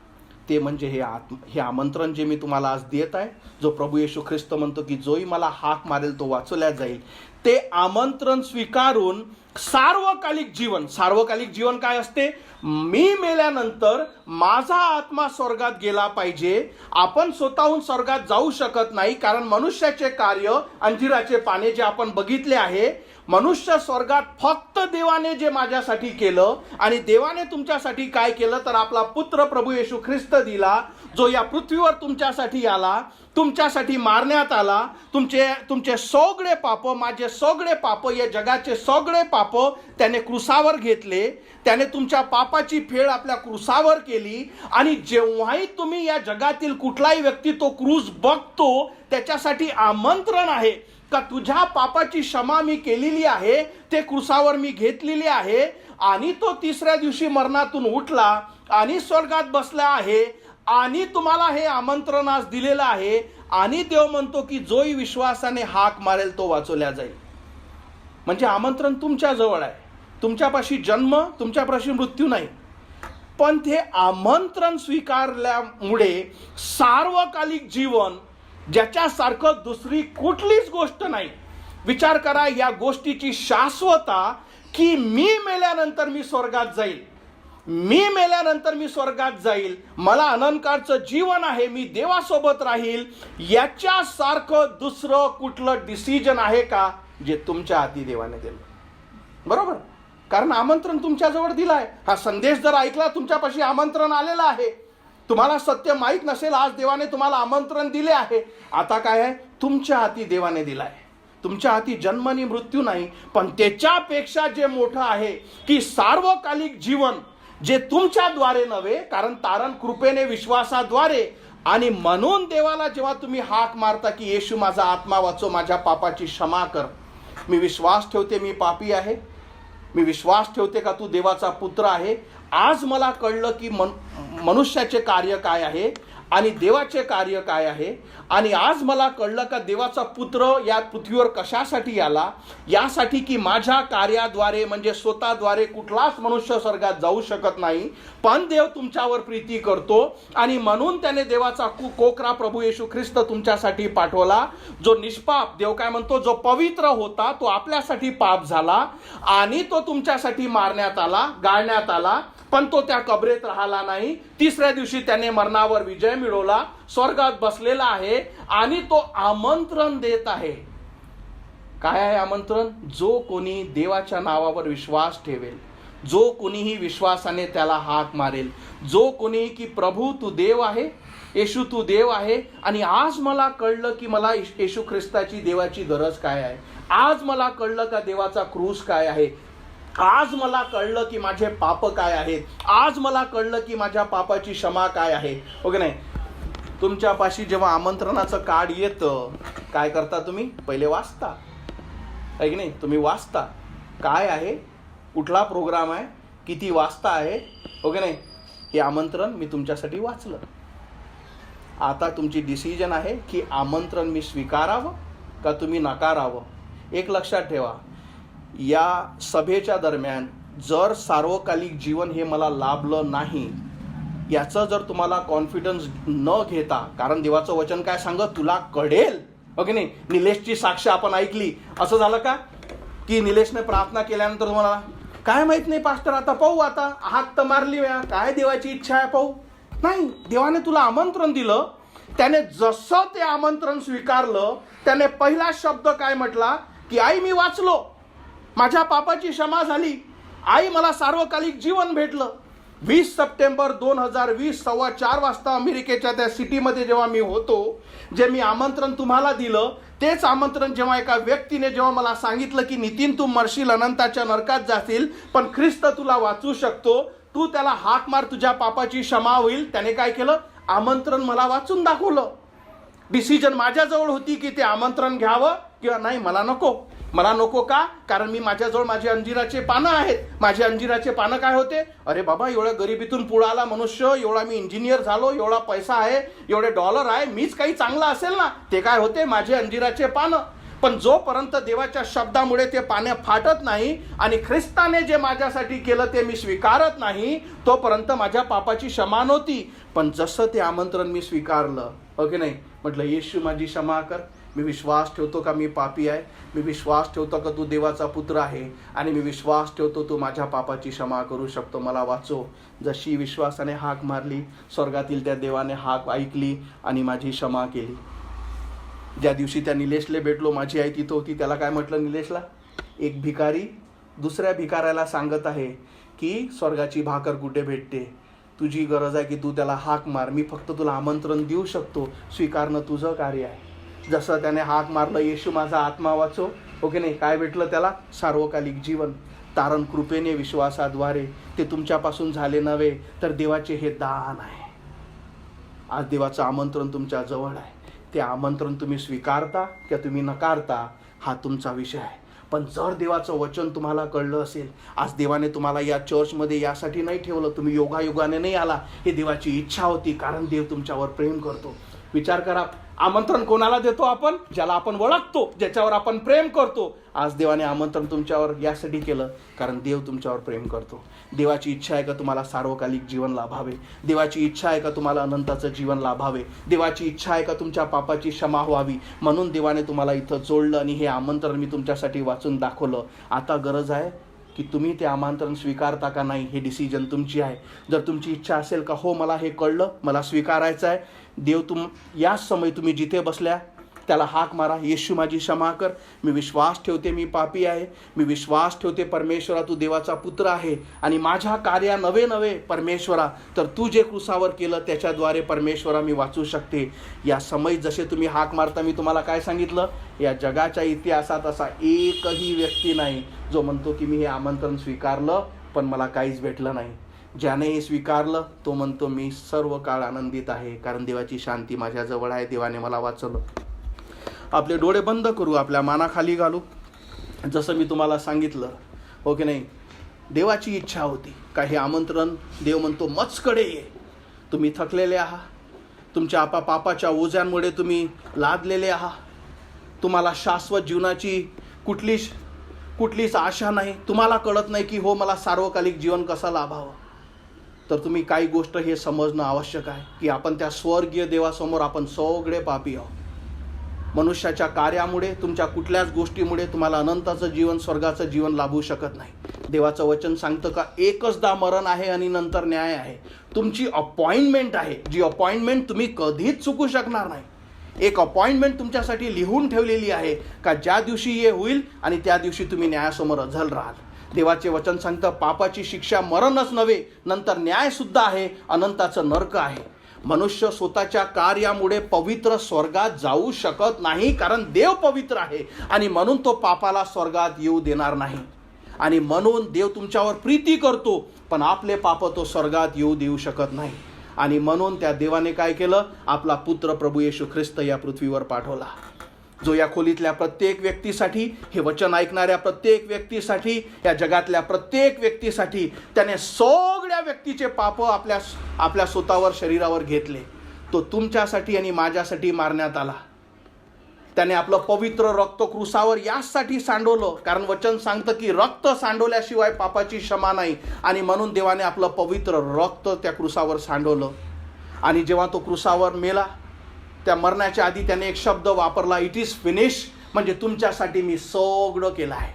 ते म्हणजे हे आमंत्रण जे मी तुम्हाला आज देत आहे, जो प्रभू येशू ख्रिस्त म्हणतो की जोही मला हाक मारेल तो वाचवल्या जाईल. ते आमंत्रण स्वीकारून सार्वकालिक जीवन काय असते, मी मेल्यानंतर माझा आत्मा स्वर्गात गेला पाहिजे. आपण स्वतःहून स्वर्गात जाऊ शकत नाही, कारण मनुष्याचे कार्य, अंजिराचे पाने जे आपण बघितले आहे, मनुष्य स्वर्गात फक्त देवाने जे माझ्यासाठी केलं, आणि देवाने तुमच्यासाठी काय केलं तर आपला पुत्र प्रभू येशू ख्रिस्त दिला, जो या पृथ्वीवर तुमच्यासाठी आला, तुमच्यासाठी मारण्यात आला. तुमचे सगळे पाप, माझे सगळे पाप, या जगाचे सगळे पाप त्याने क्रूसावर घेतले. त्याने तुमच्या पापाची फेड आपल्या क्रूसावर केली. आणि जेव्हाही तुम्ही या जगातील कुठलाही व्यक्ती तो क्रूस बघतो, त्याच्यासाठी आमंत्रण आहे का तुझ्या पापाची क्षमा मी केलेली आहे, ते क्रूसावर मी घेतलेली आहे, आणि तो 3ऱ्या दिवशी मरणातून उठला आणि स्वर्गात बसला आहे, आणि तुम्हाला हे आमंत्रण आज दिलेलं आहे. आणि देव म्हणतो की जोही विश्वासाने हाक मारेल तो वाचवल्या जाईल. म्हणजे आमंत्रण तुमच्या जवळ आहे. तुमच्यापाशी जन्म, तुमच्यापाशी मृत्यू नाही. पण ते आमंत्रण स्वीकारल्यामुळे सार्वकालिक जीवन, ज्याच्यासारखं दुसरी कुठलीच गोष्ट नाही. विचार करा या गोष्टीची शाश्वता, की मी मेल्यानंतर मी स्वर्गात जाईल, मला अनंतकाळचं जीवन आहे, मी देवासोबत राहील. याच्यासारखं दुसरं कुठलं डिसिजन आहे का जे तुमच्या हाती देवाने दिलं, बरोबर. कारण आमंत्रण तुमच्याजवळ दिलाय. हा संदेश जर ऐकला, तुमच्यापाशी आमंत्रण आलेलं आहे. तुम्हाला सत्य माहीत नसेल, आज देवाने तुम्हाला आमंत्रण दिले आहे. आता काय आहे, तुमच्या हाती देवाने दिलाय. तुमच्या हाती जन्म आणि मृत्यू नाही, पण त्याच्यापेक्षा जे मोठं आहे की सार्वकालिक जीवन, जे तुमच्याद्वारे नव्हे, कारण तारण कृपेने विश्वासाद्वारे. आणि म्हणून देवाला जेव्हा तुम्ही हाक मारता की येशू माझा आत्मा वाचव, माझ्या पापाची क्षमा कर, मी विश्वास ठेवते मी पापी आहे, मी विश्वास ठेवते का तू देवाचा पुत्र आहे. आज मला कळलं की मनुष्याचे कार्य काय आहे आणि देवाचे कार्य काय आहे. आणि आज मला कळलं का देवाचा पुत्र या पृथ्वीवर कशासाठी आला, यासाठी की माझ्या कार्याद्वारे, म्हणजे स्वतःद्वारे कुठलाच मनुष्य स्वर्गात जाऊ शकत नाही, पण देव तुमच्यावर प्रीती करतो. आणि म्हणून त्याने देवाचा कोकरा प्रभू येशू ख्रिस्त तुमच्यासाठी पाठवला, जो निष्पाप, देव काय म्हणतो, जो पवित्र होता, तो आपल्यासाठी पाप झाला आणि तो तुमच्यासाठी मारण्यात आला, गाळण्यात आला. पण तो त्या कबरेत राहिला नाही. 3ऱ्या दिवशी त्याने मरणावर विजय मिळवला, स्वर्गात बसलेला आहे. आणि तो आमंत्रण देत आहे. काय आहे आमंत्रण? जो कोणी देवाच्या नावावर विश्वास ठेवेल, जो कोणीही विश्वासाने त्याला हाक मारेल, जो कोणी की प्रभू तू देव आहे, येशू तू देव आहे. आणि आज मला कळलं की मला येशू ख्रिस्ताची देवाची गरज काय आहे. आज मला कळलं का देवाचा क्रूस काय आहे. आज मला कळलं की माझे पाप काय आहेत. आज मला कळलं की माझ्या पापाची क्षमा काय आहे. ओके नाही, तुमच्यापाशी जेव्हा आमंत्रणाचं कार्ड येतं, काय करता तुम्ही? पहिले वाचता, आहे की नाही? तुम्ही वाचता काय आहे, कुठला प्रोग्राम आहे, किती वाजता आहे, ओके नाही. हे आमंत्रण मी तुमच्यासाठी वाचलं. आता तुमची डिसिजन आहे की आमंत्रण मी स्वीकारावं का तुम्ही नकारावं. एक लक्षात ठेवा, या सभेच्या दरम्यान जर सार्वकालिक जीवन हे मला लाभलं नाही, याचं जर तुम्हाला कॉन्फिडन्स न घेता, कारण देवाचं वचन काय सांगत, तुला कळेल, ओके नाही. निलेशची साक्ष आपण ऐकली. असं झालं का की निलेशने प्रार्थना केल्यानंतर तुम्हाला काय माहित नाही पास्टर, आता पाहू, आता हाक तर मारली, काय देवाची इच्छा आहे पाहू. नाही, देवाने तुला आमंत्रण दिलं त्याने जसं ते आमंत्रण स्वीकारलं, त्याने पहिला शब्द काय म्हटला की आई मी वाचलो, माझ्या पापाची क्षमा झाली, आई मला सार्वकालिक जीवन भेटलं. 20 सप्टेंबर 2020 4:15 वाजता अमेरिकेच्या त्या सिटीमध्ये जेव्हा मी होतो, जे मी आमंत्रण तुम्हाला दिलं, तेच आमंत्रण जेव्हा एका व्यक्तीने जेव्हा मला सांगितलं की नितीन तू मरशील, अनंताच्या नरकात जाशील, पण ख्रिस्त तुला वाचू शकतो, तू त्याला हाक मार, तुझ्या पापाची क्षमा होईल. त्याने काय केलं, आमंत्रण मला वाचून दाखवलं. डिसिजन माझ्याजवळ होती की ते आमंत्रण घ्यावं किंवा नाही. मला नको का? कारण मी माझ्याजवळ माझे अंजिराचे पानं आहेत. माझे अंजिराचे पानं काय होते, अरे बाबा एवढ्या गरिबीतून पुढे आला मनुष्य, एवढा मी इंजिनियर झालो, एवढा पैसा आहे, एवढे डॉलर आहे, मीच काही चांगला असेल ना. ते काय होते, माझे अंजिराचे पानं. पण जोपर्यंत देवाच्या शब्दामुळे ते पाने फाटत नाही आणि ख्रिस्ताने जे माझ्यासाठी केलं ते मी स्वीकारत नाही, तोपर्यंत माझ्या पापाची क्षमा नव्हती. पण जसं ते आमंत्रण मी स्वीकारलं, ओके नाही, म्हटलं येशू माझी क्षमा कर, मी विश्वास ठेवतो का मी पापी आहे, मी विश्वास ठेवतो का तू देवाचा पुत्र आहे, आणि मी विश्वास ठेवतो तू माझ्या पापाची क्षमा करू शकतो, मला वाचव. जशी विश्वासाने हाक मारली, स्वर्गातील त्या देवाने हाक ऐकली आणि माझी क्षमा केली. ज्या दिवशी त्या निलेशला भेटलो, माझी आई तिथं होती, त्याला काय म्हटलं निलेशला, एक भिकारी दुसऱ्या भिकाऱ्याला सांगत आहे की स्वर्गाची भाकर कुठे भेटते, तुझी गरज आहे की तू त्याला हाक मार, मी फक्त तुला आमंत्रण देऊ शकतो, स्वीकारणं तुझं कार्य आहे. जसं त्याने हाक मारलं, येशू माझा आत्मा वाचव, ओके नाही, काय भेटलं त्याला, सार्वकालिक जीवन. तारण कृपेने विश्वासाद्वारे, ते तुमच्यापासून झाले नव्हे तर देवाचे हे दान आहे. आज देवाचं आमंत्रण तुमच्या जवळ आहे. ते आमंत्रण तुम्ही स्वीकारता किंवा तुम्ही नकारता हा तुमचा विषय आहे. पण जर देवाचं वचन तुम्हाला कळलं असेल, आज देवाने तुम्हाला या चर्चमध्ये यासाठी नाही ठेवलं, तुम्ही योगायोगाने नाही आला, हे देवाची इच्छा होती, कारण देव तुमच्यावर प्रेम करतो. विचार करा, आमंत्रण कोणाला देतो आपण, ज्याला आपण ओळखतो, ज्याच्यावर आपण प्रेम करतो. आज देवाने आमंत्रण तुमच्यावर यासाठी केलं कारण देव तुमच्यावर प्रेम करतो. देवाची इच्छा आहे का तुम्हाला सार्वकालिक जीवन लाभावे, देवाची इच्छा आहे का तुम्हाला अनंताचं जीवन लाभावे, देवाची इच्छा आहे का तुमच्या पापाची क्षमा व्हावी. म्हणून देवाने तुम्हाला इथं जोडलं आणि हे आमंत्रण मी तुमच्यासाठी वाचून दाखवलं. आता गरज आहे की तुम्ही ते आमंत्रण स्वीकारता का नाही, हे डिसिजन तुमची आहे. जर तुमची इच्छा असेल का हो मला हे कळलं, मला स्वीकारायचं आहे, देव याच समय तुम्ही जिथे बसल्या त्याला हाक मारा, येशू माझी क्षमा कर, मी विश्वास ठेवते मी पापी आहे, मी विश्वास ठेवते परमेश्वरा तू देवाचा पुत्र आहे आणि माझ्या कार्या नवे परमेश्वरा, तर तू जे क्रूसावर केलं त्याच्याद्वारे परमेश्वरा मी वाचू शकते. या समय जसे तुम्ही हाक मारता, मी तुम्हाला काय सांगितलं, या जगाच्या इतिहासात असा एकही व्यक्ती नाही जो म्हणतो की मी हे आमंत्रण स्वीकारलं पण मला काहीच भेटलं नाही. ज्याने हे स्वीकारलं तो म्हणतो मी सर्व काळ आनंदित आहे, कारण देवाची शांती माझ्याजवळ आहे, देवाने मला वाचवलं. आपले डोळे बंद करू, आपल्या मानाखाली घालू. जसं मी तुम्हाला सांगितलं, ओके नाही, देवाची इच्छा होती का हे आमंत्रण, देव म्हणतो मजकडे ये. तुम्ही थकलेले आहात, तुमच्या पापाच्या ओझ्यांमुळे तुम्ही लादलेले आहात, तुम्हाला शाश्वत जीवनाची कुठलीच आशा नाही, तुम्हाला कळत नाही की हो मला सार्वकालिक जीवन कसं लाभावं, तर तुम्ही काही गोष्ट हे समजणं आवश्यक आहे की आपण त्या स्वर्गीय देवासमोर आपण सगळे पापी आहोत. मनुष्याच्या कार्यामुळे, तुमच्या कुठल्याच गोष्टीमुळे तुम्हाला अनंताचं जीवन, स्वर्गाचं जीवन लाभू शकत नाही. देवाचं वचन सांगतं का एकचदा मरण आहे आणि नंतर न्याय आहे. तुमची अपॉइंटमेंट आहे, जी अपॉइंटमेंट तुम्ही कधीच चुकू शकणार नाही. एक अपॉइंटमेंट तुमच्यासाठी लिहून ठेवलेली आहे का ज्या दिवशी हे होईल आणि त्या दिवशी तुम्ही न्यायासमोर अझल राहाल. देवाचे वचन सांगतं पापाची शिक्षा मरणच नव्हे, नंतर न्याय सुद्धा आहे, अनंताचं नरक आहे. मनुष्य स्वतःच्या कार्यामुळे पवित्र स्वर्गात जाऊ शकत नाही, कारण देव पवित्र आहे आणि म्हणून तो पापाला स्वर्गात येऊ देणार नाही. आणि म्हणून देव तुमच्यावर प्रीती करतो, पण आपले पाप तो स्वर्गात येऊ देऊ शकत नाही. आणि म्हणून त्या देवाने काय केलं, आपला पुत्र प्रभू येशू ख्रिस्त या पृथ्वीवर पाठवला, जो या खोलीतल्या प्रत्येक व्यक्तीसाठी, हे वचन ऐकणाऱ्या प्रत्येक व्यक्तीसाठी, या जगातल्या प्रत्येक व्यक्तीसाठी त्याने सगळ्या व्यक्तीचे पाप आपल्या स्वतःवर शरीरावर घेतले. तो तुमच्यासाठी आणि माझ्यासाठी मारण्यात आला. त्याने आपलं पवित्र रक्त क्रूसावर यासाठी सांडवलं, कारण वचन सांगतं की रक्त सांडवल्याशिवाय पापाची क्षमा नाही. आणि म्हणून देवाने आपलं पवित्र रक्त त्या क्रूसावर सांडवलं. आणि जेव्हा तो क्रूसावर मेला, त्या मरण्याच्या आधी त्याने एक शब्द वापरला, इट इज फिनिश, म्हणजे तुमच्यासाठी मी सगळं केलं आहे.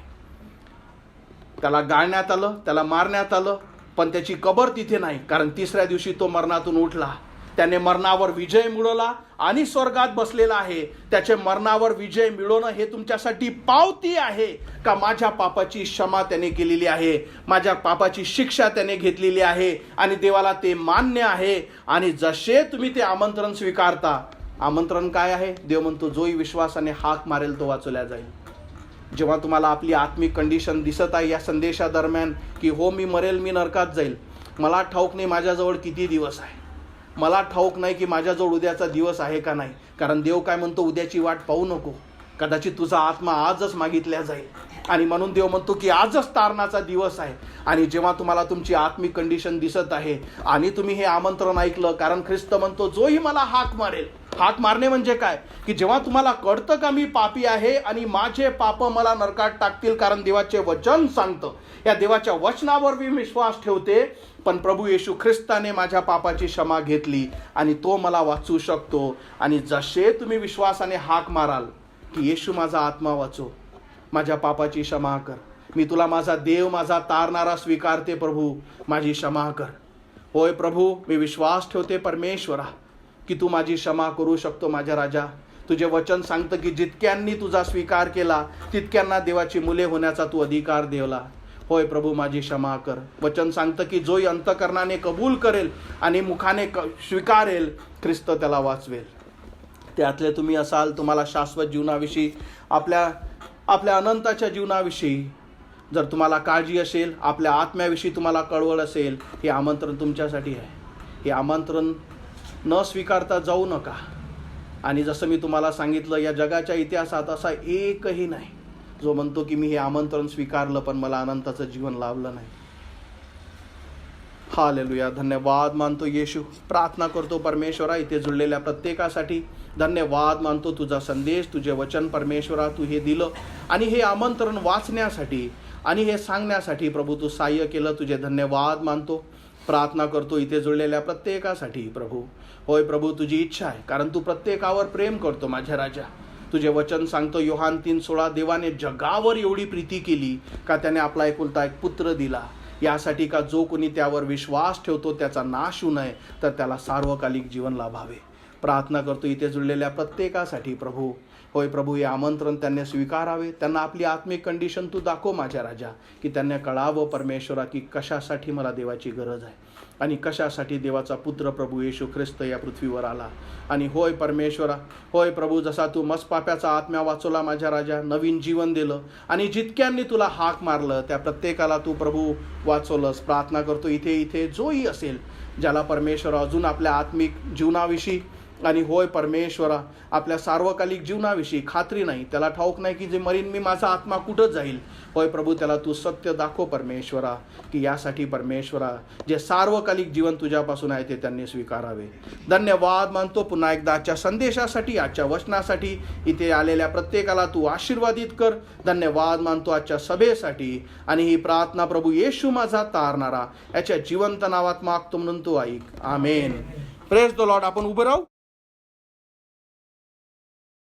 त्याला गाळण्यात आलं, त्याला मारण्यात आलं, पण त्याची कबर तिथे नाही, कारण तिसऱ्या दिवशी तो मरणातून उठला. त्याने मरणावर विजय मिळवला आणि स्वर्गात बसलेला आहे. त्याचे मरणावर विजय मिळवणं हे तुमच्यासाठी पावती आहे का माझ्या पापाची क्षमा त्याने केलेली आहे, माझ्या पापाची शिक्षा त्याने घेतलेली आहे आणि देवाला ते मान्य आहे. आणि जसे तुम्ही ते आमंत्रण स्वीकारता, आमंत्रण काय आहे? देव म्हणतो जोही विश्वासाने हाक मारेल तो वाचवला जाईल. जेव्हा तुम्हाला आपली आत्मिक कंडिशन दिसत आहे या संदेशादरम्यान की हो मी मरेल, मी नरकात जाईल, मला ठाऊक नाही माझ्याजवळ किती दिवस आहे, मला ठाऊक नाही की माझ्याजवळ उद्याचा दिवस आहे का नाही. कारण देव काय म्हणतो, उद्याची वाट पाहू नको, कदाचित तुझा आत्मा आजच मागितल्या जाईल. आणि म्हणून देव म्हणतो की आजच तारणाचा दिवस आहे. आणि जेव्हा तुम्हाला तुमची आत्मिक कंडिशन दिसत आहे आणि तुम्ही हे आमंत्रण ऐकलं, कारण ख्रिस्त म्हणतो जोही मला हाक मारेल. हाक मारणे म्हणजे काय? की जेव्हा तुम्हाला कळतं का मी पापी आहे आणि माझे पाप मला नरकात टाकतील, कारण देवाचे वचन सांगतं, या देवाच्या वचनावर मी विश्वास ठेवते, पण प्रभू येशू ख्रिस्ताने माझ्या पापाची क्षमा घेतली आणि तो मला वाचवू शकतो. आणि जसे तुम्ही विश्वासाने हाक माराल की येशू माझा आत्मा वाचव, माझ्या पापाची क्षमा कर, मी तुला माझा देव, माझा तारणारा स्वीकारते, प्रभू माझी क्षमा कर. होय प्रभू, मी विश्वास ठेवते परमेश्वरा की तू माझी क्षमा करू शकतो. माझ्या राजा, तुझे वचन सांगतं की जितक्यांनी तुझा स्वीकार केला तितक्यांना देवाची मुले होण्याचा तू अधिकार देवला. होय प्रभू, माझी क्षमा कर. वचन सांगतं की जोही अंतकरणाने कबूल करेल आणि मुखाने स्वीकारेल, ख्रिस्त त्याला वाचवेल. त्यातले तुम्ही असाल, तुम्हाला शाश्वत जीवनाविषयी, आपल्या अनंताच्या जीवनाविषयी जर तुम्हाला काळजी असेल, आपल्या आत्म्याविषयी तुम्हाला कळवळ असेल, हे आमंत्रण तुमच्यासाठी आहे. हे आमंत्रण न स्वीकारता जाऊ नका. आणि जसं मी तुम्हाला सांगितलं, या जगाच्या इतिहासात असा एकही नाही जो म्हणतो की मी हे आमंत्रण स्वीकारलं पण मला अनंताचं जीवन लाभलं नाही. हालेलुया. धन्यवाद मानतो येशू. प्रार्थना करतो परमेश्वरा इथे जुळलेल्या प्रत्येकासाठी. धन्यवाद मानतो तुझा संदेश, तुझे वचन परमेश्वरा तू हे दिलं आणि हे आमंत्रण वाचण्यासाठी आणि हे सांगण्यासाठी प्रभू तू सहाय्य केलं. तुझे धन्यवाद मानतो. प्रार्थना करतो इथे जुळलेल्या प्रत्येकासाठी प्रभू. होय प्रभू, तुझी इच्छा आहे, कारण तू प्रत्येकावर प्रेम करतो माझ्या राजा. तुझे वचन सांगतो योहान 3:16, देवाने जगावर एवढी प्रीती केली का त्याने आपला एकुलता एक पुत्र दिला, यासाठी का जो कोणी त्यावर विश्वास ठेवतो त्याचा नाश होऊ नये तर त्याला सार्वकालिक जीवन लाभावे. प्रार्थना करतो इथे जुळलेल्या प्रत्येकासाठी प्रभू. होय प्रभू, हे आमंत्रण त्यांनी स्वीकारावे. त्यांना आपली आत्मिक कंडिशन तू दाखव माझ्या राजा, की त्यांना कळावं परमेश्वरा की कशासाठी मला देवाची गरज आहे आणि कशासाठी देवाचा पुत्र प्रभू येशू ख्रिस्त या पृथ्वीवर आला. आणि होय परमेश्वरा, होय प्रभू, जसा तू मस्पाप्याचा आत्मा वाचवला माझ्या राजा, नवीन जीवन दिलं आणि जितक्यांनी तुला हाक मारलं त्या प्रत्येकाला तू प्रभू वाचवलंस. प्रार्थना करतो इथे जोही असेल ज्याला परमेश्वरा अजून आपल्या आत्मिक जीवनाविषयी आणि होय परमेश्वरा आपल्या सार्वकालिक जीवनाविषयी खात्री नाही, त्याला ठाऊक नाही की जे मरीन मी माझा आत्मा कुठं जाईल. होय प्रभू, त्याला तू सत्य दाखव परमेश्वरा, की यासाठी परमेश्वरा जे सार्वकालिक जीवन तुझ्यापासून आहे ते त्यांनी स्वीकारावे. धन्यवाद मानतो पुन्हा एकदा आजच्या संदेशासाठी, आजच्या वचनासाठी. इथे आलेल्या प्रत्येकाला तू आशीर्वादित कर. धन्यवाद मानतो आजच्या सभेसाठी आणि ही प्रार्थना प्रभू येशू माझा तारणारा याच्या जिवंत नावात मागतो म्हणून तू ऐक. आमेन. Praise the Lord. आपण उभं राहू.